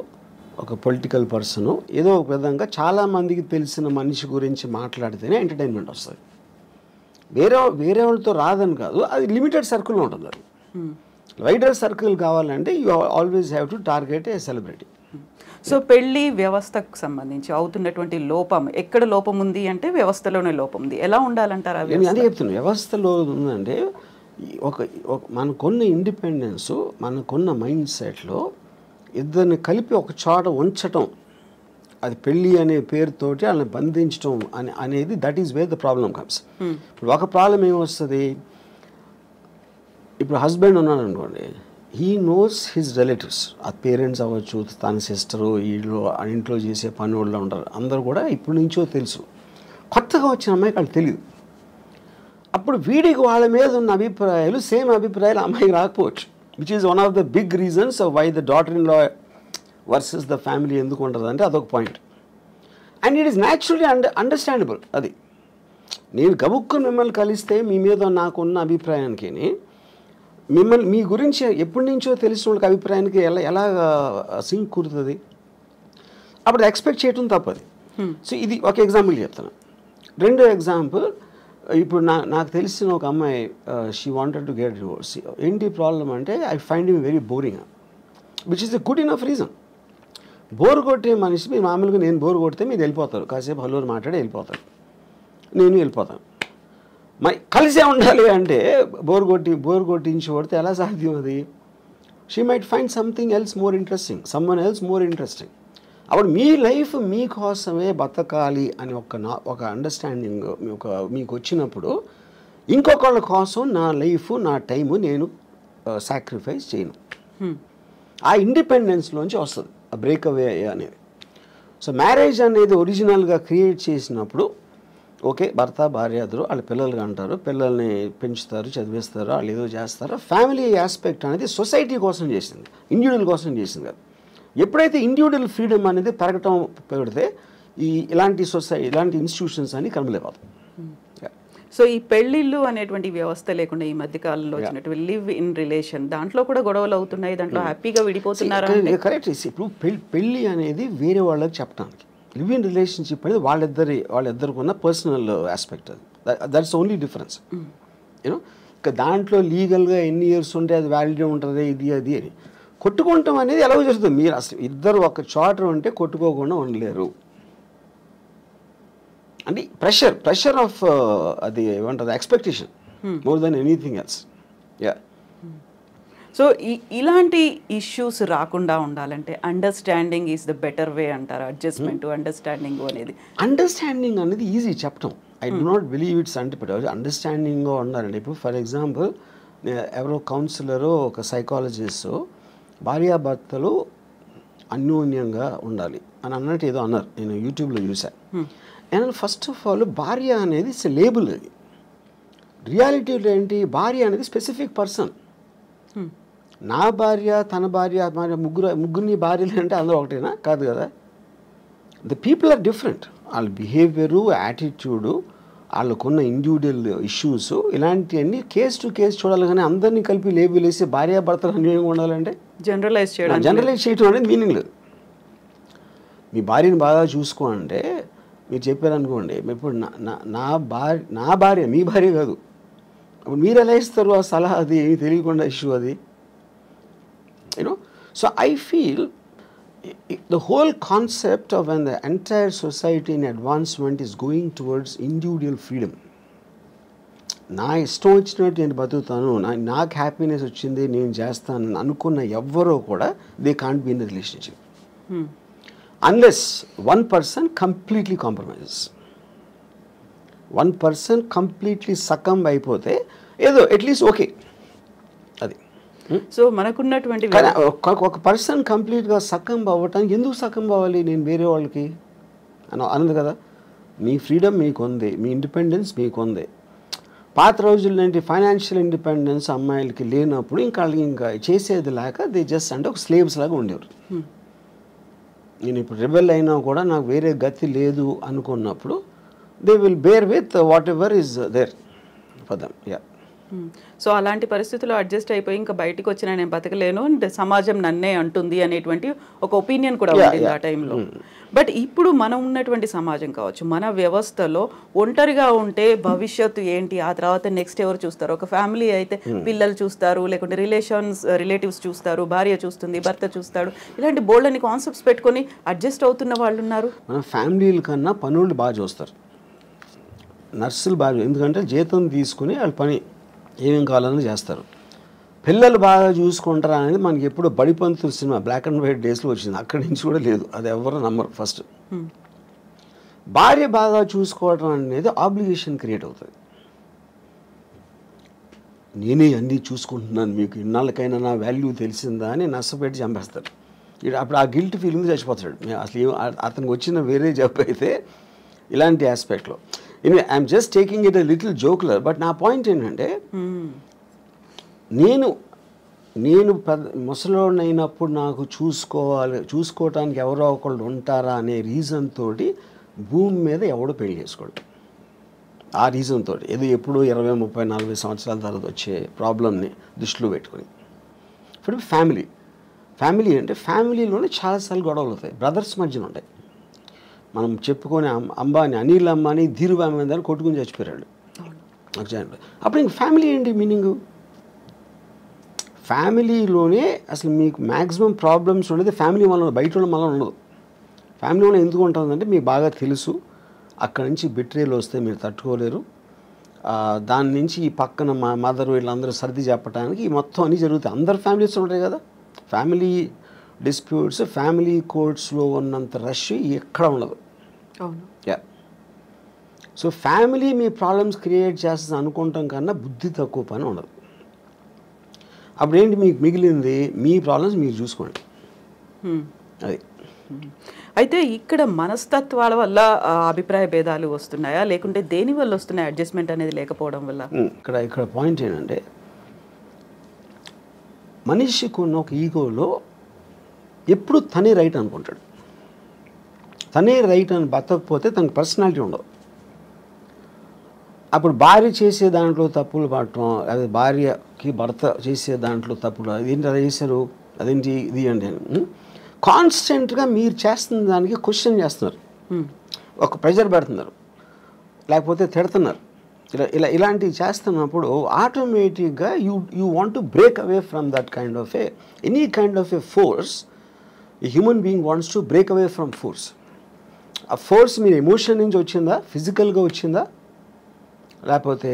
ఒక పొలిటికల్ పర్సను, ఏదో ఒక విధంగా చాలామందికి తెలిసిన మనిషి గురించి మాట్లాడితేనే ఎంటర్టైన్మెంట్ వస్తుంది. వేరే వాళ్ళతో రాదని కాదు, అది లిమిటెడ్ సర్కిల్లో ఉంటుంది. అది వైడర్ సర్కిల్ కావాలంటే you always have to target A celebrity. So పెళ్లి వ్యవస్థకు సంబంధించి అవుతున్నటువంటి లోపం, ఎక్కడ లోపం ఉంది అంటే వ్యవస్థలోనే లోపం ఉంది. ఎలా ఉండాలంటారు? అదే చెప్తున్నాను. వ్యవస్థలో ఉందంటే మనకున్న ఇండిపెండెన్స్, మనకున్న మైండ్ సెట్లో ఇద్దరిని కలిపి ఒక చోట ఉంచటం, అది పెళ్ళి అనే పేరుతోటి వాళ్ళని బంధించడం అనేది that is where the problem comes. ఇప్పుడు ఒక ప్రాబ్లం ఏమొస్తుంది, ఇప్పుడు హస్బెండ్ ఉన్నాడు అనుకోండి, హీ నోస్ హిజ్ రిలేటివ్స్, ఆ పేరెంట్స్ అవ్వచ్చు, తన సిస్టరు, ఇంట్లో చేసే పని వాళ్ళు ఉంటారు, అందరూ కూడా ఇప్పటి నుంచో తెలుసు. కొత్తగా వచ్చిన అమ్మాయికి వాళ్ళు తెలియదు. అప్పుడు వీడికి వాళ్ళ మీద ఉన్న అభిప్రాయాలు సేమ్ అభిప్రాయాలు అమ్మాయికి రాకపోవచ్చు, which is one of the big reasons why the daughter in law versus the family ఎందుకు ఉంటుంది అంటే అదొక point. And it is naturally understandable. అది నేను గబుక్కుని మిమ్మల్ని కలిస్తే మీ మీద నాకున్న అభిప్రాయానికి మీ గురించి ఎప్పటి నుంచో తెలిసిన వాళ్ళకి అభిప్రాయానికి ఎలా సింక్ కుదురుతుంది? అప్పుడు ఎక్స్పెక్ట్ చేయటం తప్పది. సో ఇది ఒక ఎగ్జాంపుల్ చెప్తాను. రెండో ఎగ్జాంపుల్, ఇప్పుడు నాకు తెలిసిన ఒక అమ్మాయి, she wanted to get divorce. ఏంటి ప్రాబ్లం అంటే, I find him very boring, which is a good enough reason. Bore కొట్టే మనిషి, మీరు మామూలుగా నేను బోర్ కొడితే మీరు వెళ్ళిపోతారు, కాసేపు హలో మాట్లాడి వెళ్ళిపోతారు, నేను వెళ్ళిపోతాను. మరి కలిసే ఉండాలి అంటే బోర్ కొట్టించి కొడితే ఎలా సాధ్యం? అది she might find something else more interesting, someone else more interesting. అప్పుడు మీ లైఫ్ మీకోసమే బతకాలి అని ఒక అండర్స్టాండింగ్ మీకు వచ్చినప్పుడు ఇంకొకళ్ళ కోసం నా లైఫ్, నా టైము నేను సాక్రిఫైస్ చేయను. ఆ ఇండిపెండెన్స్లోంచి వస్తుంది ఆ బ్రేక్అవే అనేది. సో మ్యారేజ్ అనేది ఒరిజినల్గా క్రియేట్ చేసినప్పుడు ఓకే, భర్త భార్య ఇద్దరు వాళ్ళ పిల్లలుగా అంటారు, పిల్లల్ని పెంచుతారు, చదివిస్తారు, వాళ్ళు ఏదో చేస్తారు. ఫ్యామిలీ ఆస్పెక్ట్ అనేది సొసైటీ కోసం చేసింది, ఇండివిజువల్ కోసం చేసింది కాదు. ఎప్పుడైతే ఇండివిజువల్ ఫ్రీడమ్ అనేది పెడితే ఇలాంటి ఇలాంటి ఇన్స్టిట్యూషన్స్ అని కనబలేకపోతాయి. సో ఈ పెళ్ళిళ్ళు అనేటువంటి వ్యవస్థ లేకుండా ఈ మధ్య కాలంలో వచ్చినటువంటి లివ్ ఇన్ రిలేషన్, దాంట్లో కూడా గొడవలు అవుతున్నాయి, దాంట్లో హ్యాపీగా విడిపోతున్నారు. కరెక్ట్. ఇప్పుడు పెళ్ళి అనేది వేరే వాళ్ళకి చెప్పడానికి, లివ్ ఇన్ రిలేషన్షిప్ అనేది వాళ్ళిద్దరికి ఉన్న పర్సనల్ ఆస్పెక్ట్. అది దట్స్ ఓన్లీ డిఫరెన్స్. యూనో, ఇక దాంట్లో లీగల్గా ఎన్ని ఇయర్స్ ఉంటే అది వ్యాలిడ్ ఉంటుంది, ఇది అది అని కొట్టుకుంటాం అనేది ఎలా జరుగుతుంది? మీరు అసలు ఇద్దరు ఒక చోట ఉంటే కొట్టుకోకుండా ఉండలేరు. అంటే ప్రెషర్ ఆఫ్ అది ఏమంటుంది, expectation more than anything else. Yeah. So ఇలాంటి ఇష్యూస్ రాకుండా ఉండాలంటే understanding is the better way అంటారు. అడ్జస్ట్మెంట్, అండర్స్టాండింగ్ అనేది ఈజీ చెప్పటం. I do not believe it's అండర్స్టాండింగ్గా ఉండాలండి. ఇప్పుడు ఫర్ ఎగ్జాంపుల్, ఎవరో కౌన్సిలరు, ఒక సైకాలజిస్ట్ భార్యాభర్తలు అన్యోన్యంగా ఉండాలి అని అన్నట్టు ఏదో అన్నారు, నేను యూట్యూబ్లో చూసాను. అండ్ ఫస్ట్ ఆఫ్ ఆల్, భార్య అనేది ఇట్స్ లేబుల్. అది రియాలిటీలో ఏంటి, భార్య అనేది స్పెసిఫిక్ పర్సన్. నా భార్య, తన భార్య, ముగ్గురిని భార్యలు అంటే అందరూ ఒకటేనా? కాదు కదా. The people are different. వాళ్ళ బిహేవియరు, యాటిట్యూడు వాళ్ళకున్న ఇండివిజువల్ ఇష్యూస్ ఇలాంటివన్నీ కేసు టు కేసు చూడాలి, కానీ అందరినీ కలిపి లేబుల్ వేసి భార్యాభర్తలు అన్యోన్యంగా ఉండాలంటే జనరలైజ్ చేయడం అనేది మీనింగ్ లేదు. మీ భార్యని బాగా చూసుకో అంటే మీరు చెప్పారనుకోండి, ఇప్పుడు నా భార్య మీ భార్య కాదు, అప్పుడు మీరు ఎలా ఇస్తారు ఆ సలహా? అది ఏమి తెలియకుండా ఇష్యూ అది, you know. So I feel the whole concept of when the entire society in advancement is going towards individual freedom. నా ఇష్టం వచ్చినట్టు నేను బతుకుతాను, నాకు హ్యాపీనెస్ వచ్చింది నేను చేస్తాను అనుకున్న ఎవ్వరూ కూడా they can't be in the relationship unless one person completely compromises. One person completely succumb అయిపోతే ఏదో అట్లీస్ట్ ఓకే అది. సో మనకున్నటువంటి ఒక పర్సన్ కంప్లీట్గా సకంబ్ అవ్వటానికి ఎందుకు సకంబ్ అవ్వాలి నేను వేరే వాళ్ళకి అన్నది కదా. మీ ఫ్రీడమ్ మీకు ఉంది, మీ ఇండిపెండెన్స్ మీకు ఉంది. పాత రోజుల్లో ఏంటి ఫైనాన్షియల్ ఇండిపెండెన్స్ అమ్మాయిలకి లేనప్పుడు ఇంకా చేసేది లేక దే జస్ట్ అంటే ఒక స్లేవ్స్ లాగా ఉండేవారు. నేను ఇప్పుడు రెబెల్ అయినా కూడా నాకు వేరే గతి లేదు అనుకున్నప్పుడు they will bear with whatever is there for them. Yeah. So అలాంటి పరిస్థితుల్లో అడ్జస్ట్ అయిపోయి ఇంకా బయటకు వచ్చిన నేను బతకలేను అంటే సమాజం నన్నే అంటుంది అనేటువంటి ఒక ఒపీనియన్ కూడా ఉంటుంది ఆ టైంలో. బట్ ఇప్పుడు మనం ఉన్నటువంటి సమాజం కావచ్చు, మన వ్యవస్థలో ఒంటరిగా ఉంటే భవిష్యత్తు ఏంటి, ఆ తర్వాత నెక్స్ట్ ఎవరు చూస్తారు? ఒక ఫ్యామిలీ అయితే పిల్లలు చూస్తారు, లేకుంటే రిలేటివ్స్ చూస్తారు, భార్య చూస్తుంది, భర్త చూస్తాడు, ఇలాంటి బోల్డని కాన్సెప్ట్స్ పెట్టుకొని అడ్జస్ట్ అవుతున్న వాళ్ళు ఉన్నారు. మన ఫ్యామిలీల కన్నా పనులు బాగా చూస్తారు, నర్సులు బాగా, ఎందుకంటే జీతం తీసుకుని వాళ్ళు పని ఏమేం కావాలని చేస్తారు. పిల్లలు బాగా చూసుకుంటారా అనేది మనకి ఎప్పుడు Badipantulu cinema black and white డేస్లో వచ్చింది, అక్కడి నుంచి కూడా లేదు, అది ఎవరు నమ్మరు. ఫస్ట్ భార్య బాగా చూసుకోవడం అనేది ఆబ్లిగేషన్ క్రియేట్ అవుతుంది. నేనే అన్నీ చూసుకుంటున్నాను, మీకు ఇన్నాళ్ళకైనా నా వాల్యూ తెలిసిందా అని నష్టపెట్టి చంపేస్తాడు. అప్పుడు ఆ గిల్ట్ ఫీలింగ్ చచ్చిపోతాడు. అసలు అతనికి వచ్చిన వేరే జాబ్ అయితే ఇలాంటి ఆస్పెక్ట్లో. I'm just taking it a little jocular, but నా పాయింట్ ఏంటంటే నేను ముసలోడిని అయినప్పుడు నాకు చూసుకోవటానికి ఎవరో ఒకళ్ళు ఉంటారా అనే రీజన్ తోటి భూమి మీద ఎవడో పెళ్లి చేసుకోడు. ఆ రీజన్ తోటి ఏదో ఎప్పుడో 20, 30, 40 సంవత్సరాల తర్వాత వచ్చే ప్రాబ్లమ్ని దృష్టిలో పెట్టుకొని. ఇప్పుడు ఫ్యామిలీ అంటే ఫ్యామిలీలోనే చాలాసార్లు గొడవలు అవుతాయి, బ్రదర్స్ మధ్యన ఉంటాయి. మనం చెప్పుకొని అనిల్ అంబానీ ధీరుభాయ్ అంబానీ కొట్టుకుని చచ్చిపోయాడు. అప్పుడు ఇంక ఫ్యామిలీ ఏంటి మీనింగు? ఫ్యామిలీలోనే అసలు మీకు మ్యాక్సిమం ప్రాబ్లమ్స్ ఉండేది ఫ్యామిలీ వల్ల, బయట ఉన్న వల్ల ఉండదు. ఫ్యామిలీ వల్ల ఎందుకు ఉంటుందంటే మీకు బాగా తెలుసు అక్కడి నుంచి బిట్రేలు వస్తే మీరు తట్టుకోలేరు, దాని నుంచి ఈ పక్కన మా మదర్ వీళ్ళందరూ సర్ది చెప్పడానికి మొత్తం అన్నీ జరుగుతాయి. అందరు ఫ్యామిలీస్ ఉంటాయి కదా. ఫ్యామిలీ డిస్ప్యూట్స్ ఫ్యామిలీ కోర్ట్స్లో ఉన్నంత రష్ ఎక్కడ ఉండదు. యా. సో ఫ్యామిలీ మీ ప్రాబ్లమ్స్ క్రియేట్ చేస్తుంది అనుకుంటాం కన్నా బుద్ధి తక్కువ పని ఉండదు. అప్పుడు ఏంటి మీకు మిగిలింది? మీ ప్రాబ్లమ్స్ మీరు చూసుకోండి. అది. అయితే ఇక్కడ మనస్తత్వాల వల్ల అభిప్రాయ భేదాలు వస్తున్నాయా, లేకుంటే దేని వల్ల వస్తున్నాయి? అడ్జస్ట్మెంట్ అనేది లేకపోవడం వల్ల? ఇక్కడ పాయింట్ ఏంటంటే మనిషికి ఉన్న ఒక ఈగోలో ఎప్పుడు తనే రైట్ అనుకుంటాడు. తనే రైట్ అని బతకపోతే తనకు పర్సనాలిటీ ఉండదు. అప్పుడు భార్య చేసే దాంట్లో తప్పులు పడటం, అదే భార్యకి భర్త చేసే దాంట్లో తప్పులు, అదేంటి అలా చేశారు, అదేంటి ఇది అంటే కాన్స్టెంట్గా మీరు చేస్తున్న దానికి క్వశ్చన్ చేస్తున్నారు, ఒక ప్రెజర్ పెడుతున్నారు, లేకపోతే తిడుతున్నారు. ఇలాంటివి చేస్తున్నప్పుడు ఆటోమేటిక్గా you want to break away from that kind of any kind of A force. A human being wants to break away from force. ఆ ఫోర్స్ మీరు ఎమోషన్ నుంచి వచ్చిందా, ఫిజికల్గా వచ్చిందా, లేకపోతే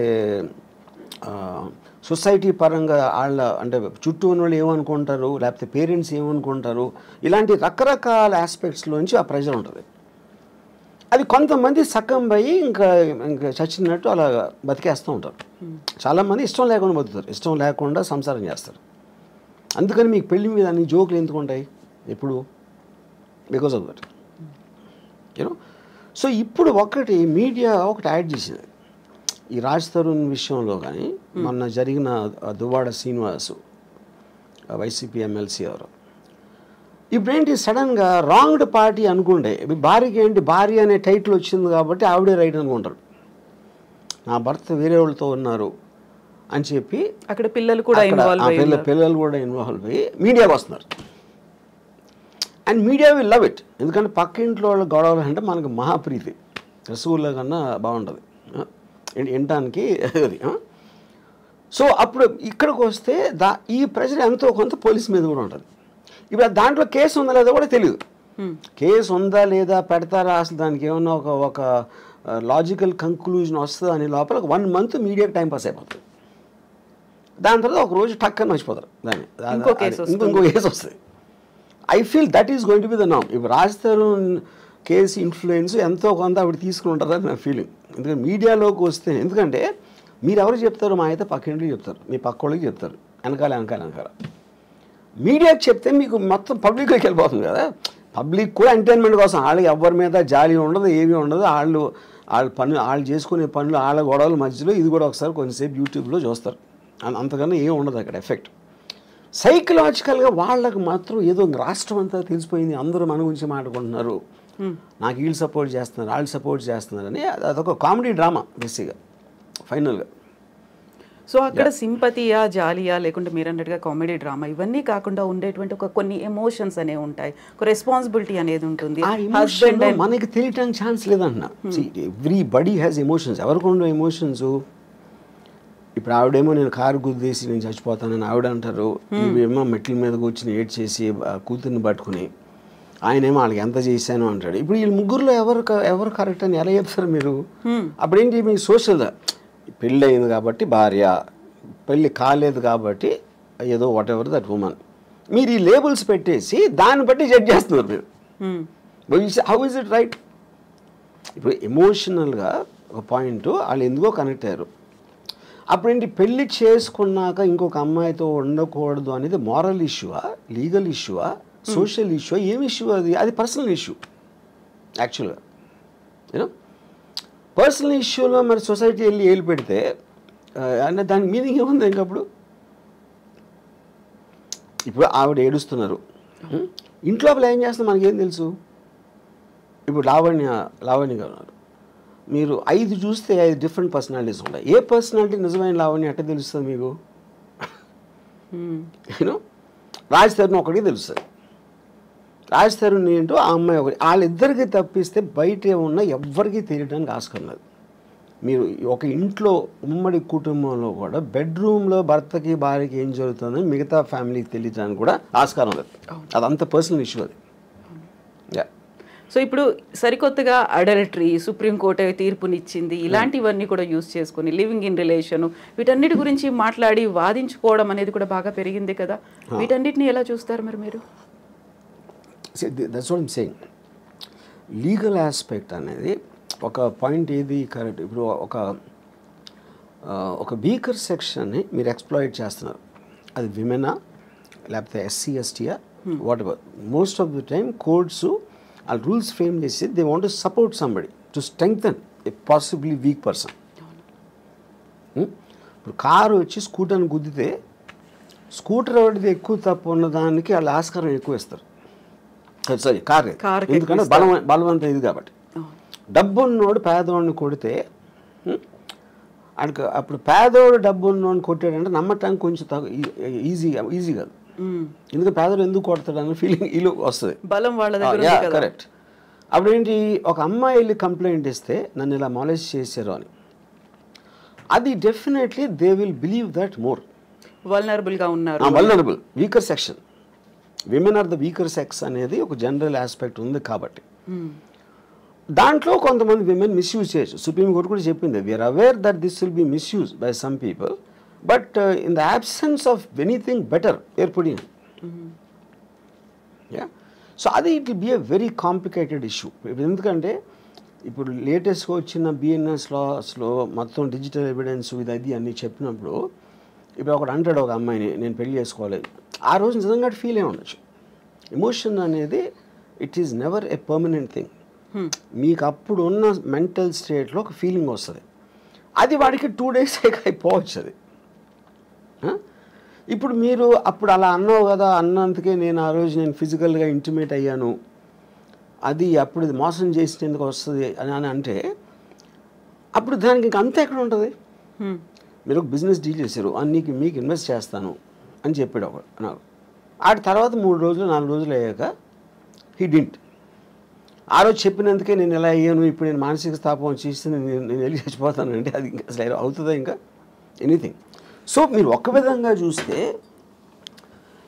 సొసైటీ పరంగా వాళ్ళ అంటే చుట్టూ ఉన్న వాళ్ళు ఏమనుకుంటారు, లేకపోతే పేరెంట్స్ ఏమనుకుంటారు, ఇలాంటి రకరకాల ఆస్పెక్ట్స్లోంచి ఆ ప్రెజర్ ఉంటుంది. అది కొంతమంది సకంబ్ అయ్యి ఇంకా చచ్చినట్టు అలా బతికేస్తూ ఉంటారు. చాలామంది ఇష్టం లేకుండా బతుకుతారు, ఇష్టం లేకుండా సంసారం చేస్తారు. అందుకని మీకు పెళ్లి మీద అన్ని జోకులు ఎందుకు ఉంటాయి ఎప్పుడు? Because of that, you know. So ఇప్పుడు మీడియా ఒకటి యాడ్ చేసింది ఈ రాజ్ తరుణ్ విషయంలో. కానీ మొన్న జరిగిన దువ్వాడ శ్రీనివాసు వైసీపీ ఎమ్మెల్సీ ఎవరు, ఇప్పుడేంటి సడన్గా రాంగ్డ్ పార్టీ అనుకుంటే భార్యకి ఏంటి భార్య అనే టైటిల్ వచ్చింది కాబట్టి ఆవిడే రైట్ అనుకుంటారు. నా భర్త వేరే వాళ్ళతో ఉన్నారు అని చెప్పి అక్కడ పిల్లలు కూడా పిల్లలు కూడా ఇన్వాల్వ్ అయ్యి మీడియాకి వస్తున్నారు. And media will love it. ఎందుకంటే పక్క ఇంట్లో వాళ్ళ గొడవలు అంటే మనకు మహాప్రీతి, రసగుల్లా కన్నా బాగుంటుంది వినటానికి అది. సో అప్పుడు ఇక్కడికి వస్తే ఈ ప్రెషర్ ఎంతో కొంత పోలీస్ మీద కూడా ఉంటుంది. ఇప్పుడు దాంట్లో కేసు ఉందా లేదా కూడా తెలియదు. కేసు ఉందా లేదా పెడతారా అసలు దానికి ఏమన్నా ఒక లాజికల్ కంక్లూజన్ వస్తుందా అని లోపల 1 month మీడియాకి టైం పాస్ అయిపోతుంది. దాని తర్వాత ఒక రోజు టక్కని మర్చిపోతారు దాన్ని, ఇంకో కేసు వస్తుంది. I feel that is going to be the నామ్. ఇప్పుడు రాజధాని కేసు ఇన్ఫ్లుయెన్స్ ఎంతో కొంత ఆవిడ తీసుకుని ఉంటారని నా ఫీలింగ్. ఎందుకంటే మీడియాలోకి వస్తే, ఎందుకంటే మీరు ఎవరు చెప్తారు, మా అయితే పక్కింటికి చెప్తారు, మీ పక్క వాళ్ళకి చెప్తారు, వెనకాల మీడియాకి చెప్తే మీకు మొత్తం పబ్లిక్లోకి వెళ్ళిపోతుంది కదా. పబ్లిక్ కూడా ఎంటర్టైన్మెంట్ కోసం, వాళ్ళకి ఎవరి మీద జాలి ఉండదు, ఏమీ ఉండదు. వాళ్ళు చేసుకునే పనులు, వాళ్ళ గొడవల మధ్యలో ఇది కూడా ఒకసారి కొంచెంసేపు యూట్యూబ్లో చూస్తారు, అంతకన్నా ఏం ఉండదు అక్కడ ఎఫెక్ట్. సైకలాజికల్గా వాళ్ళకి మాత్రం ఏదో రాష్ట్రం అంతా తెలిసిపోయింది, అందరూ మన గురించి మాట్లాడుకుంటున్నారు, నాకు వీళ్ళు సపోర్ట్ చేస్తున్నారు, వాళ్ళు సపోర్ట్ చేస్తున్నారని. అదొక కామెడీ డ్రామా బేసిక్గా ఫైనల్గా. సో అక్కడ సింపతియా, జాలియా, లేకుంటే మీరు అన్నట్టుగా కామెడీ డ్రామా, ఇవన్నీ కాకుండా ఉండేటువంటి కొన్ని ఎమోషన్స్ అనేవి ఉంటాయి, ఒక రెస్పాన్సిబిలిటీ అనేది ఉంటుంది. హస్బెండ్ మనకి తెలియటానికి ఛాన్స్ లేదంటున్నా. Everybody has emotions. ఎవరికి ఉండవు ఎమోషన్స్? ఇప్పుడు ఆవిడేమో నేను కారు గుద్దేసి నేను చచ్చిపోతానని ఆవిడ అంటారు, ఇవేమో మెట్ల మీద కూర్చుని ఏడ్ చేసి కూతుర్ని పట్టుకుని ఆయనేమో వాళ్ళకి ఎంత చేశాను అంటాడు. ఇప్పుడు వీళ్ళు ముగ్గురులో ఎవరు కరెక్ట్ అని ఎలా చెప్తారు మీరు? అప్పుడేంటి మీ సోషల్, పెళ్ళి అయింది కాబట్టి భార్య, పెళ్ళి కాలేదు కాబట్టి ఏదో వాట్ ఎవర్ దట్ ఉమెన్, మీరు ఈ లేబుల్స్ పెట్టేసి దాన్ని బట్టి జడ్జ్ చేస్తున్నారు మీరు. How is it right? ఇప్పుడు ఎమోషనల్గా ఒక పాయింట్ వాళ్ళు ఎందుకో కనెక్ట్ అయ్యారు. అప్పుడేంటి పెళ్ళి చేసుకున్నాక ఇంకొక అమ్మాయితో ఉండకూడదు అనేది మారల్ ఇష్యూవా, లీగల్ ఇష్యూవా, సోషల్ ఇష్యూ, ఏం ఇష్యూ అది? అది పర్సనల్ ఇష్యూ యాక్చువల్గా. యూనో పర్సనల్ ఇష్యూలో మరి సొసైటీ వెళ్ళి ఏలు పెడితే అంటే దానికి మీనింగ్ ఏముంది ఇంకప్పుడు? ఇప్పుడు ఆవిడ ఏడుస్తున్నారు, ఇంట్లోపల ఏం చేస్తున్నా మనకేం తెలుసు? ఇప్పుడు లావణ్య గారు ఉన్నారు, మీరు 5 చూస్తే 5 డిఫరెంట్ పర్సనాలిటీస్ ఉంటాయి. ఏ పర్సనాలిటీ నిజమైన లావణ్య ఎట్ట తెలుస్తుంది మీకు? యూనో రాజ్ తరుణ్ ఒకటికి తెలుస్తుంది, రాజ్ తరుణ్ ఏంటో ఆ అమ్మాయి ఒకటి. వాళ్ళిద్దరికి తప్పిస్తే బయట ఏమన్నా ఎవ్వరికీ తెలియడానికి ఆస్కారం లేదు. మీరు ఒక ఇంట్లో ఉమ్మడి కుటుంబంలో కూడా బెడ్రూమ్లో భర్తకి భార్యకి ఏం జరుగుతుందని మిగతా ఫ్యామిలీకి తెలియడానికి కూడా ఆస్కారం లేదు. అదంత పర్సనల్ ఇష్యూ అది. సో ఇప్పుడు సరికొత్తగా అడల్టరీ సుప్రీంకోర్టు తీర్పునిచ్చింది, ఇలాంటివన్నీ కూడా యూజ్ చేసుకొని లివింగ్ ఇన్ రిలేషన్, వీటన్నిటి గురించి మాట్లాడి వాదించుకోవడం అనేది కూడా బాగా పెరిగింది కదా. వీటన్నిటిని ఎలా చూస్తారు మరి మీరు? That's what I'm saying. Legal aspect అనేది ఒక పాయింట్ ఏది కరెక్ట్. ఇప్పుడు ఒక వీకర్ సెక్షన్ని మీరు ఎక్స్ప్లాయిట్ చేస్తున్నారు, అది విమెనా లేకపోతే ఎస్సీ ఎస్టీయా whatever. Most of the time courts ఆ రూల్స్ ఫ్రేమ్ చేసి they want to support somebody to strengthen a possibly weak person. ఇప్పుడు కారు వచ్చి స్కూటర్ని గుద్దితే స్కూటర్ ఎవరిది ఎక్కువ తప్పు ఉన్నదానికి వాళ్ళు ఆస్కారం ఎక్కువ ఇస్తారు. సారీ కారు, ఎందుకంటే బలవంతం ఇది కాబట్టి. డబ్బు ఉన్నోడు పేదవాడిని కొడితే అడికి అప్పుడు పేదవాడు డబ్బు ఉన్నోడిని కొట్టాడంటే నమ్మటానికి కొంచెం ఈజీ కాదు. ఎందుకంటే పేదవాడు ఎందుకు కొడతాడు అన్న ఫీలింగ్ ఇల్లు వస్తుంది, బలం వాళ్ళ దగ్గర. కరెక్ట్. అప్పుడేంటి, ఒక అమ్మాయి వెళ్ళి కంప్లైంట్ ఇస్తే నన్ను ఇలా మాలేజ్ చేశారు అని, అది definitely they will believe that more. వల్నరబుల్గా ఉన్నారు, vulnerable weaker section, women are the weaker sex అనేది ఒక జనరల్ ఆస్పెక్ట్ ఉంది కాబట్టి దాంట్లో కొంతమంది విమెన్ మిస్యూజ్ చేయొచ్చు. సుప్రీంకోర్టు కూడా చెప్పింది, we are aware that this will be misuse by some people, but in the absence of anything better ఏర్పడింది. సో అది it will be a very complicated issue. ఎందుకంటే ఇప్పుడు లేటెస్ట్గా వచ్చిన బిఎన్ఎస్ లాస్లో మొత్తం డిజిటల్ ఎవిడెన్స్ ఇది అది అన్నీ చెప్పినప్పుడు, ఇప్పుడు ఒకడు అంటాడు ఒక అమ్మాయిని నేను పెళ్లి చేసుకోవాలి, ఆ రోజు నిజంగా ఫీల్ అయి ఉండొచ్చు. ఎమోషన్ అనేది it is never a permanent thing. మీకు అప్పుడు ఉన్న మెంటల్ స్టేట్లో ఒక ఫీలింగ్ వస్తుంది, అది వాడికి 2 days అయిపోవచ్చు అది. ఇప్పుడు మీరు అప్పుడు అలా అన్నావు కదా, అన్నందుకే నేను ఆ రోజు నేను ఫిజికల్గా ఇంటిమేట్ అయ్యాను, అది అప్పుడు మోసం చేసినందుకు వస్తుంది అని అంటే అప్పుడు దానికి ఇంక అంతా ఎక్కడ ఉంటుంది? మీరు ఒక బిజినెస్ డీల్ చేశారు, మీకు ఇన్వెస్ట్ చేస్తాను అని చెప్పాడు ఒకడు నాకు. ఆ తర్వాత 3 రోజులు 4 రోజులు అయ్యాక హీ డింట్. ఆ రోజు చెప్పినందుకే నేను ఎలా అయ్యాను, ఇప్పుడు నేను మానసిక స్థాపం వచ్చేసి నేను వెళ్ళి చచ్చిపోతానంటే అది ఇంకా అసలు అవుతుందా ఇంకా ఎనీథింగ్? సో మీరు ఒక విధంగా చూస్తే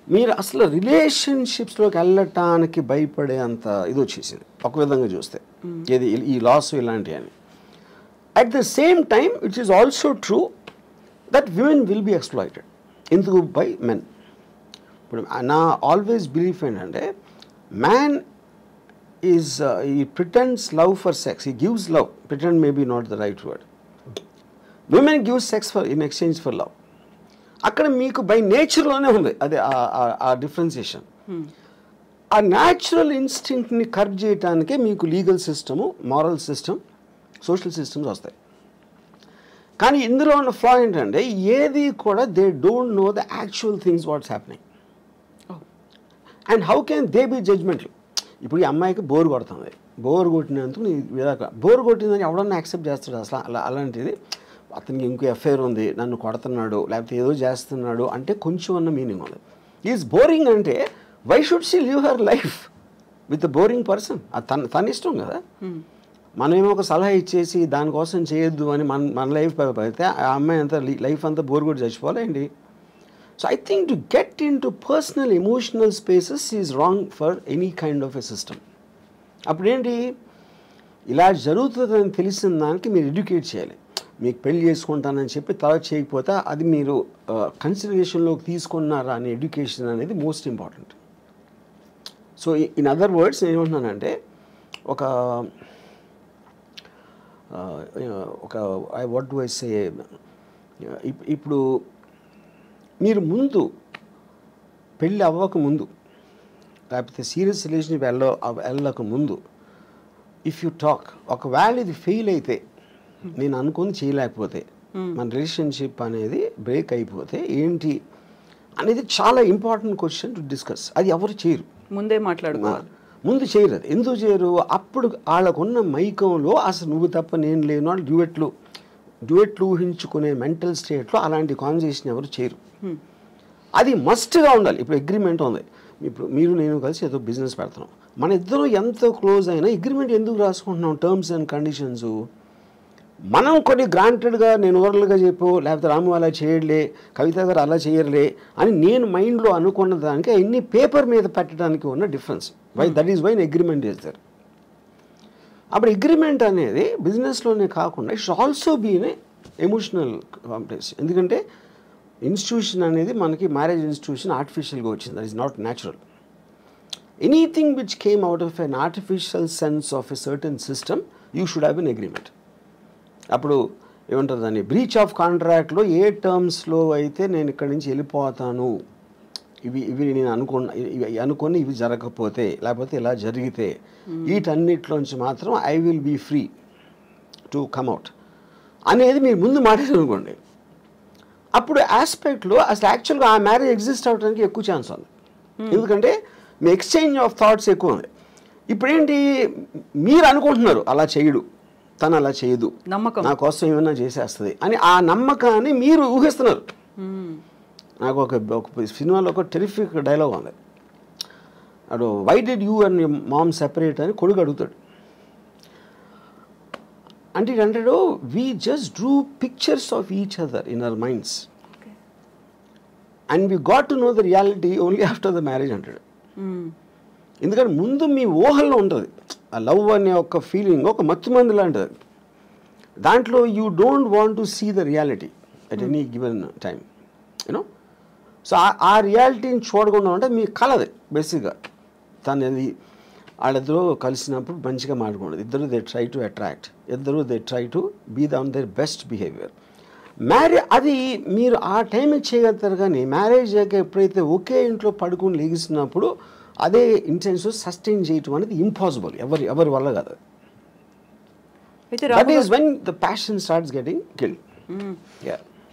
మీరు అసలు రిలేషన్షిప్స్లోకి వెళ్ళటానికి భయపడే అంత ఇది వచ్చేసింది ఒక విధంగా చూస్తే, ఏది ఈ లాస్ ఇలాంటివి అని. At the same time it is also true that women will be exploited. ఎందుకు? By men. ఇప్పుడు నా ఆల్వేస్ బిలీఫ్ ఏంటంటే man is he pretends love for sex, he gives love, pretend may be not the right word. Women gives sex for in exchange for love. అక్కడ మీకు by నేచర్లోనే ఉంది అదే ఆ differentiation. ఆ natural ఇన్స్టింక్ట్ని curb చేయడానికే మీకు legal system, moral system, social systems వస్తాయి. కానీ ఇందులో ఉన్న ఫ్లా ఏంటంటే ఏది కూడా they don't know the actual things what's happening and how can they be judgmental. ఇప్పుడు ఈ అమ్మాయికి బోర్ కొడుతుంది, బోర్ కొట్టినందుకు బోర్ కొట్టిందని ఎవడన్నా యాక్సెప్ట్ చేస్తాడు అసలు? అలాంటిది అతనికి ఇంకో ఎఫ్ఐఆర్ ఉంది, నన్ను కొడుతున్నాడు లేకపోతే ఏదో చేస్తున్నాడు అంటే కొంచెం అన్న మీనింగ్ ఉంది. ఈజ్ బోరింగ్ అంటే why should she live her life with a boring person? తన ఇష్టం కదా. మనమేమో ఒక సలహా ఇచ్చేసి దానికోసం చేయొద్దు అని మన లైఫ్ అయితే ఆ అమ్మాయి అంతా లైఫ్ అంతా బోర్ కొట్టి చచ్చిపోవాలండి. So I think to get into personal emotional spaces is wrong for any kind of a system. అప్పుడేంటి, ఇలా జరుగుతుందని తెలిసిన దానికి మీరు ఎడ్యుకేట్ చేయాలి. మీకు పెళ్లి చేసుకుంటానని చెప్పి తర్వాత చేయకపోతే అది మీరు కన్సిడరేషన్లోకి తీసుకున్నారా అనే ఎడ్యుకేషన్ అనేది most important. So in other words నేను ఏమంటున్నానంటే ఒక వాట్ డు ఐ సే, ఇప్పుడు మీరు ముందు పెళ్ళి అవ్వక ముందు లేకపోతే సీరియస్ రిలేషన్షిప్ వెళ్ళక ముందు ఇఫ్ యూ టాక్, ఒకవేళ ఇది ఫెయిల్ అయితే, నేను అనుకుని చేయలేకపోతే, మన రిలేషన్షిప్ అనేది బ్రేక్ అయిపోతే ఏంటి అనేది చాలా ఇంపార్టెంట్ క్వశ్చన్ టు డిస్కస్. అది ఎవరు చేయరు, ముందే మాట్లాడుకోవాలి. ముందు చేయరు. అది ఎందుకు చేయరు? అప్పుడు వాళ్ళకున్న మైకంలో అసలు నువ్వు తప్ప నేను లేను అని డ్యూయెట్లు ఊహించుకునే మెంటల్ స్టేట్లో అలాంటి కాన్వర్సేషన్ ఎవరు చేయరు. అది మస్ట్గా ఉండాలి. ఇప్పుడు అగ్రిమెంట్ ఉంది, ఇప్పుడు మీరు నేను కలిసి ఏదో బిజినెస్ పెడుతున్నాం, మన ఇద్దరు ఎంతో క్లోజ్ అయినా అగ్రిమెంట్ ఎందుకు రాసుకుంటున్నాం? టర్మ్స్ అండ్ కండిషన్స్ మనం కొన్ని గ్రాంటెడ్గా నేను ఓరల్గా చెప్పు, లేకపోతే రాము అలా చేయలే, కవిత గారు అలా చేయర్లే అని నేను మైండ్లో అనుకున్న దానికి అన్ని పేపర్ మీద పెట్టడానికి ఉన్న difference. That is why agreement is there. అప్పుడు అగ్రిమెంట్ అనేది బిజినెస్లోనే కాకుండా it's also be in emotional complex. ఎందుకంటే ఇన్స్టిట్యూషన్ అనేది మనకి మ్యారేజ్ ఇన్స్టిట్యూషన్ ఆర్టిఫిషియల్గా వచ్చింది, that is not natural. Anything which came out of an artificial sense of a certain system you should have an agreement. అప్పుడు ఏమంటారు దాన్ని, బ్రీచ్ ఆఫ్ కాంట్రాక్ట్లో ఏ టర్మ్స్లో అయితే నేను ఇక్కడి నుంచి వెళ్ళిపోతాను, ఇవి నేను అనుకుని ఇవి జరగకపోతే లేకపోతే ఇలా జరిగితే వీటన్నిటిలోంచి మాత్రం I will be free to come out అనేది మీరు ముందు మాట్లాడారనుకోండి, అప్పుడు ఆస్పెక్ట్లో అసలు యాక్చువల్గా ఆ మ్యారేజ్ ఎగ్జిస్ట్ అవ్వడానికి ఎక్కువ ఛాన్స్ ఉంది. ఎందుకంటే మీ ఎక్స్చేంజ్ ఆఫ్ థాట్స్ ఎక్కువ ఉంది. ఇప్పుడేంటి, మీరు అనుకుంటున్నారు అలా చేయడు, తను అలా చేయదు, నా కోసం ఏమైనా చేసేస్తుంది అని ఆ నమ్మకాన్ని మీరు ఊహిస్తున్నారు. నాకు ఒక సినిమాలో ఒక టెరిఫిక్ డైలాగ్ ఉంది, dad why did you and mom separate అని కొడుకు అడుగుతాడు. అంటే అంటాడు, we just drew pictures of each other in our minds and we got to know the reality only after the marriage అంటాడు. ఎందుకంటే ముందు మీ ఊహల్లో ఉంటుంది ఆ లవ్ అనే ఒక ఫీలింగ్, ఒక మత్తుమంది లాంటిది. దాంట్లో you don't want to see the reality at any given time, you know. So ఆ రియాలిటీని చూడకుండా ఉంటే మీ కలది బేసిక్గా. తను అది వాళ్ళిద్దరూ కలిసినప్పుడు మంచిగా మాట్లాడుకోండి, ఇద్దరు దే ట్రై టు అట్రాక్ట్, ఇద్దరు they try to be on their best behaviour. అది మీరు ఆ టైంకి చేయగలుగుతారు. కానీ మ్యారేజ్ అయ్యాక ఎప్పుడైతే ఒకే ఇంట్లో పడుకుని లెగిసినప్పుడు అదే ఇంటెన్షన్ సస్టైన్ చేయటం అనేది ఇంపాసిబుల్, ఎవరి వల్ల కాదు. That is when the passion starts getting killed.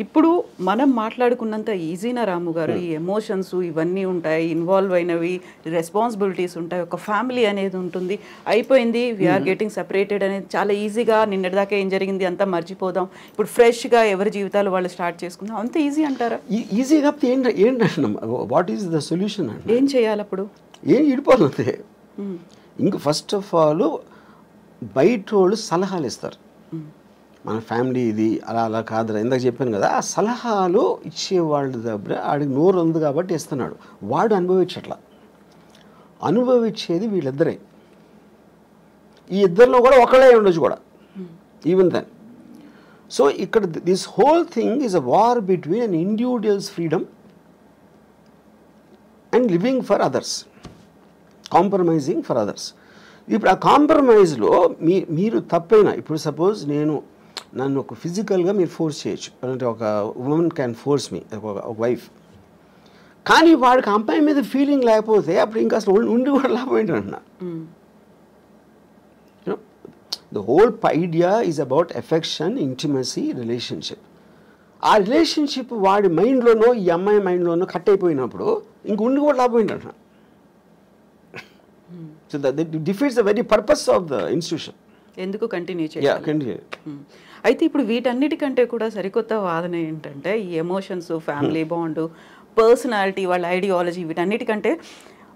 ఇప్పుడు మనం మాట్లాడుకున్నంత ఈజీనా రాము గారు? ఈ ఎమోషన్స్ ఇవన్నీ ఉంటాయి, ఇన్వాల్వ్ అయినవి, రెస్పాన్సిబిలిటీస్ ఉంటాయి, ఒక ఫ్యామిలీ అనేది ఉంటుంది, అయిపోయింది వీఆర్ గెటింగ్ సెపరేటెడ్ అనేది చాలా ఈజీగా, నిన్నటిదాకా ఏం జరిగింది అంతా మర్చిపోదాం, ఇప్పుడు ఫ్రెష్గా ఎవరి జీవితాలు వాళ్ళు స్టార్ట్ చేసుకుందాం, అంత ఈజీ అంటారా? ఈజీ కాకపోతే ఏంటంటే వాట్ ఈస్ ద సొల్యూషన్ అంటే ఏం చేయాలి అప్పుడు? ఏం ఇడిపోతుంది. ఇంక ఫస్ట్ ఆఫ్ ఆల్ బయట వాళ్ళు సలహాలు ఇస్తారు, మన ఫ్యామిలీ ఇది అలా అలా కాదురా, ఇందాక చెప్పాను కదా, ఆ సలహాలు ఇచ్చేవాళ్ళ దగ్గర ఆడికి నోరు ఉంది కాబట్టి ఇస్తున్నాడు, వాడు అనుభవించట్లా. అనుభవించేది వీళ్ళిద్దరే, ఈ ఇద్దరిలో కూడా ఒకళ్ళే ఉండొచ్చు కూడా, ఈవెన్ దెన్. సో ఇక్కడ this whole thing is a war between an individuals freedom and living for others, compromising for others. ఇప్పుడు ఆ కాంప్రమైజ్లో మీరు తప్పైనా, ఇప్పుడు సపోజ్ నన్ను ఒక ఫిజికల్గా మీరు ఫోర్స్ చేయొచ్చు, అంటే ఒక ఉమెన్ క్యాన్ ఫోర్స్ మీ, ఒక వైఫ్, కానీ వాడికి అమ్మాయి మీద ఫీలింగ్ లేకపోతే అప్పుడు ఇంకా అసలు ఉండి కూడా లాభం ఏంటంటున్నా. The whole idea is about affection, intimacy, relationship. ఆ రిలేషన్షిప్ వాడి మైండ్లోనో ఈ అమ్మాయి మైండ్లోనో కట్ అయిపోయినప్పుడు ఇంక ఉండి కూడా లాభం ఏంటంటున్నా. So that defeats the very purpose of the institution. ఎందుకు కంటిన్యూ చేయాలి? అయితే ఇప్పుడు వీటన్నిటికంటే కూడా సరికొత్త వాదన ఏంటంటే, ఈ ఎమోషన్స్, ఫ్యామిలీ బాండ్, పర్సనాలిటీ, వాళ్ళ ఐడియాలజీ, వీటన్నిటికంటే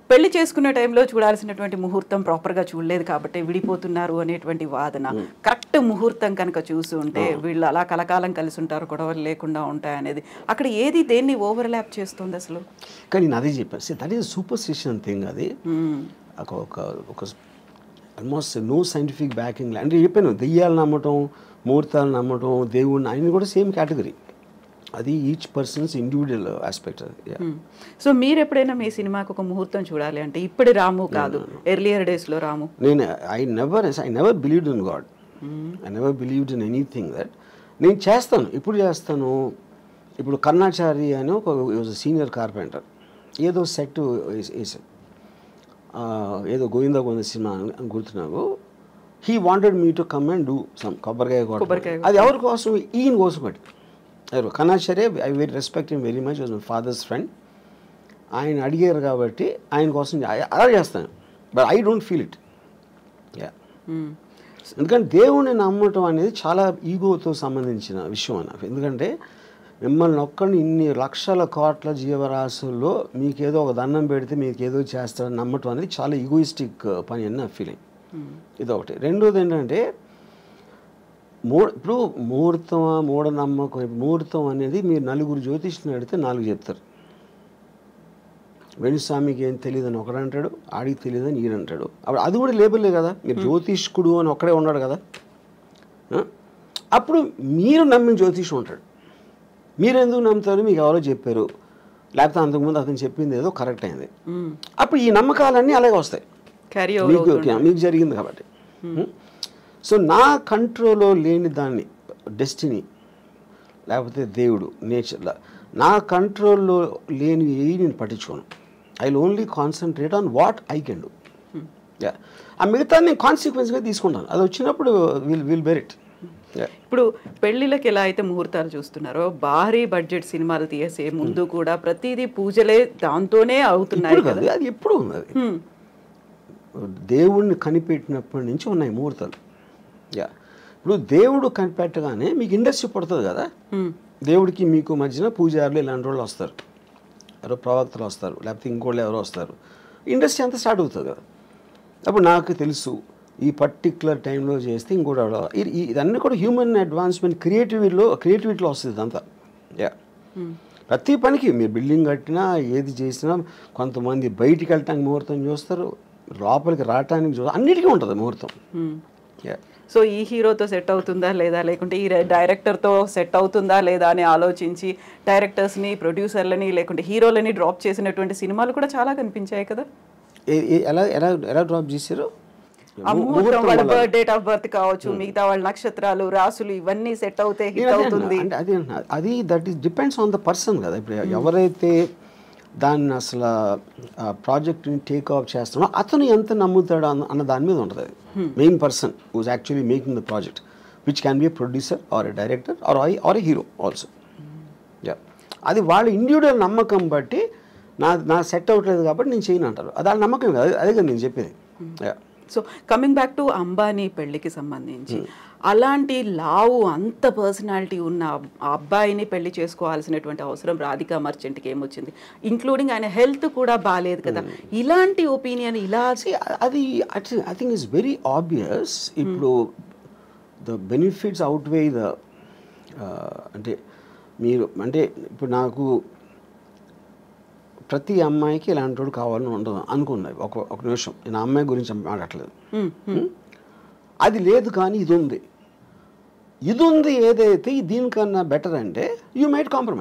పెళ్లి చేసుకునే టైంలో చూడాల్సినటువంటి ముహూర్తం ప్రాపర్గా చూడలేదు కాబట్టి విడిపోతున్నారు అనేటువంటి వాదన. కరెక్ట్ ముహూర్తం కనుక చూసి ఉంటే వీళ్ళు అలా కలకాలం కలిసి ఉంటారు, గొడవలు లేకుండా ఉంటాయి అనేది, అక్కడ ఏది దేన్ని ఓవర్లాప్ చేస్తుంది అసలు? కానీ నేను అదే చెప్పాను, దట్ ఈస్ సూపర్స్టిషన్ థింగ్. అది ఒక ఆల్మోస్ట్ నో సైంటిఫిక్ బ్యాకింగ్. అంటే చెప్పాను, దెయ్యాలు నమ్మటం, ముహూర్తాలు నమ్మటం, దేవుడిని, ఆయన కూడా సేమ్ కేటగిరీ. అది ఈచ్ పర్సన్స్ ఇండివిజువల్ ఆస్పెక్ట్. అది. సో మీరు ఎప్పుడైనా మీ సినిమాకి ఒక ముహూర్తం చూడాలి అంటే ఇప్పుడు రాము కాదు, ఎర్లియర్ డేస్లో రాము? నేను I never believed in God, I never believed in anything that. నేను చేస్తాను, ఇప్పుడు చేస్తాను. ఇప్పుడు కర్ణాచారి అని ఒక సీనియర్ కార్పెంటర్ ఏదో సెట్ వేసాను, ఏదో గోవిందా గోవింద సినిమా అని గుర్తున్నావు. He wanted me to come and do some కొబ్బరికాయ కొట్టడం. అది ఎవరి కోసం? ఈయన కోసం. బట్టి Karnacharya, I very respect him very much, was my father's friend. ఆయన అడిగారు కాబట్టి ఆయన కోసం అలా చేస్తాను, but I don't feel it. ఎందుకంటే దేవుణ్ణి నమ్మటం అనేది చాలా ఈగోతో సంబంధించిన విషయం అన్న. ఎందుకంటే మిమ్మల్ని ఒక్కడిని ఇన్ని లక్షల కోట్ల జీవరాశుల్లో మీకేదో ఒక దండం పెడితే మీకేదో చేస్తారని నమ్మటం అనేది చాలా ఈగోయిస్టిక్ పని అని నా ఫీలింగ్. ఇదొకటి. రెండోది ఏంటంటే ఇప్పుడు ముహూర్తమా మూఢనమ్మకం. ముహూర్తం అనేది మీరు నలుగురు జ్యోతిష్ని అడిగితే 4 చెప్తారు. వేణుస్వామికి ఏం తెలియదని ఒకడంటాడు, ఆడికి తెలియదని ఈడంటాడు. అప్పుడు అది కూడా లేబుల్లే కదా, మీరు జ్యోతిష్కుడు అని ఒక్కడే ఉన్నాడు కదా. అప్పుడు మీరు నమ్మిన జ్యోతిషం ఉంటాడు. మీరు ఎందుకు నమ్ముతారు? మీకు ఎవరో చెప్పారు, లేకపోతే అంతకుముందు అతను చెప్పింది ఏదో కరెక్ట్ అయింది. అప్పుడు ఈ నమ్మకాలన్నీ అలాగే వస్తాయి, మీకు జరిగింది కాబట్టి. సో నా కంట్రోల్లో లేని దాన్ని, డెస్టినీ లేకపోతే దేవుడు, నేచర్, నా కంట్రోల్లో లేని ఏవి నేను పట్టించుకోను. I will only concentrate on what I can do. ఆ మిగతా నేను కాన్సిక్వెన్స్గా తీసుకుంటాను. అది వచ్చినప్పుడు విల్ బెర్ ఇట్. ఇప్పుడు పెళ్లిళ్ళకి ఎలా అయితే ముహూర్తాలు చూస్తున్నారో, భారీ బడ్జెట్ సినిమాలు తీసే ముందు కూడా ప్రతిదీ పూజలే దాంతోనే అవుతున్నాయి కదా. అది ఎప్పుడు ఉన్నది, దేవుణ్ణి కనిపెట్టినప్పటి నుంచి ఉన్నాయి ముహూర్తాలు. ఇప్పుడు దేవుడు కనిపెట్టగానే మీకు ఇండస్ట్రీ పడుతుంది కదా. దేవుడికి మీకు మధ్యన పూజారులు ఇలాంటి వాళ్ళు వస్తారు, ఎవరో ప్రవక్తలు వస్తారు, లేకపోతే ఇంకోళ్ళు ఎవరో వస్తారు, ఇండస్ట్రీ అంతా స్టార్ట్ అవుతుంది కదా. అప్పుడు నాకు తెలుసు ఈ పర్టిక్యులర్ టైంలో చేస్తే ఇంకోటి ఇదన్నీ కూడా హ్యూమన్ అడ్వాన్స్మెంట్, క్రియేటివిటీలో వస్తుంది ఇదంతా. ప్రతి పనికి మీరు బిల్డింగ్ కట్టినా ఏది చేసినా కొంతమంది బయటికి వెళ్ళటానికి ముహూర్తం చూస్తారు, లోపలికి రావటానికి చూస్తారు, అన్నిటికీ ఉంటుంది ముహూర్తం. సో ఈ హీరోతో సెట్ అవుతుందా లేదా, లేకుంటే ఈ డైరెక్టర్తో సెట్ అవుతుందా లేదా అని ఆలోచించి డైరెక్టర్స్ని, ప్రొడ్యూసర్లని, లేకుంటే హీరోలని డ్రాప్ చేసినటువంటి సినిమాలు కూడా చాలా కనిపించాయి కదా. ఎలా డ్రాప్ చేశారు? వాళ్ళ డేట్ ఆఫ్ బర్త్ కావచ్చు, మిగతా వాళ్ళ నక్షత్రాలు, రాసులు, ఇవన్నీ సెట్ అవుతే హిట్ అవుతుంది. అది that is depends on the person కదా. ఇప్పుడు ఎవరైతే దాన్ని అసలు ప్రాజెక్ట్ని టేక్ ఆఫ్ చేస్తున్నాడో అతను ఎంత నమ్ముతాడు అన్న దాని మీద ఉంటుంది. అది main person who's actually making the project, which can be a producer or a director or a hero also. అది వాళ్ళ ఇండివిజువల్ నమ్మకం బట్టి నా సెట్ అవ్వట్లేదు కాబట్టి నేను చేయను అంటారు. అది వాళ్ళ నమ్మకం కాదు, అదే కదా నేను చెప్పేది. So coming back to Ambani పెళ్లికి సంబంధించి, అలాంటి లావు అంత పర్సనాలిటీ ఉన్న ఆ అబ్బాయిని పెళ్లి చేసుకోవాల్సినటువంటి అవసరం రాధికా మర్చెంట్కి ఏమొచ్చింది? ఇంక్లూడింగ్ ఆయన హెల్త్ కూడా బాగాలేదు కదా. ఇలాంటి ఒపీనియన్ ఇలా అది I think it's very obvious. ఇప్పుడు ద బెనిఫిట్స్ అవుట్వే ద అంటే మీరు అంటే ఇప్పుడు నాకు ప్రతి అమ్మాయికి ఇలాంటి వాడు కావాలని ఉండదు అనుకున్నది. ఒక నిమిషం, నేను అమ్మాయి గురించి మాట్లాడలేదు. అది లేదు కానీ ఇది ఉంది ఏదైతే దీనికన్నా బెటర్ అంటే యూ మైట్ కాంప్రమైజ్.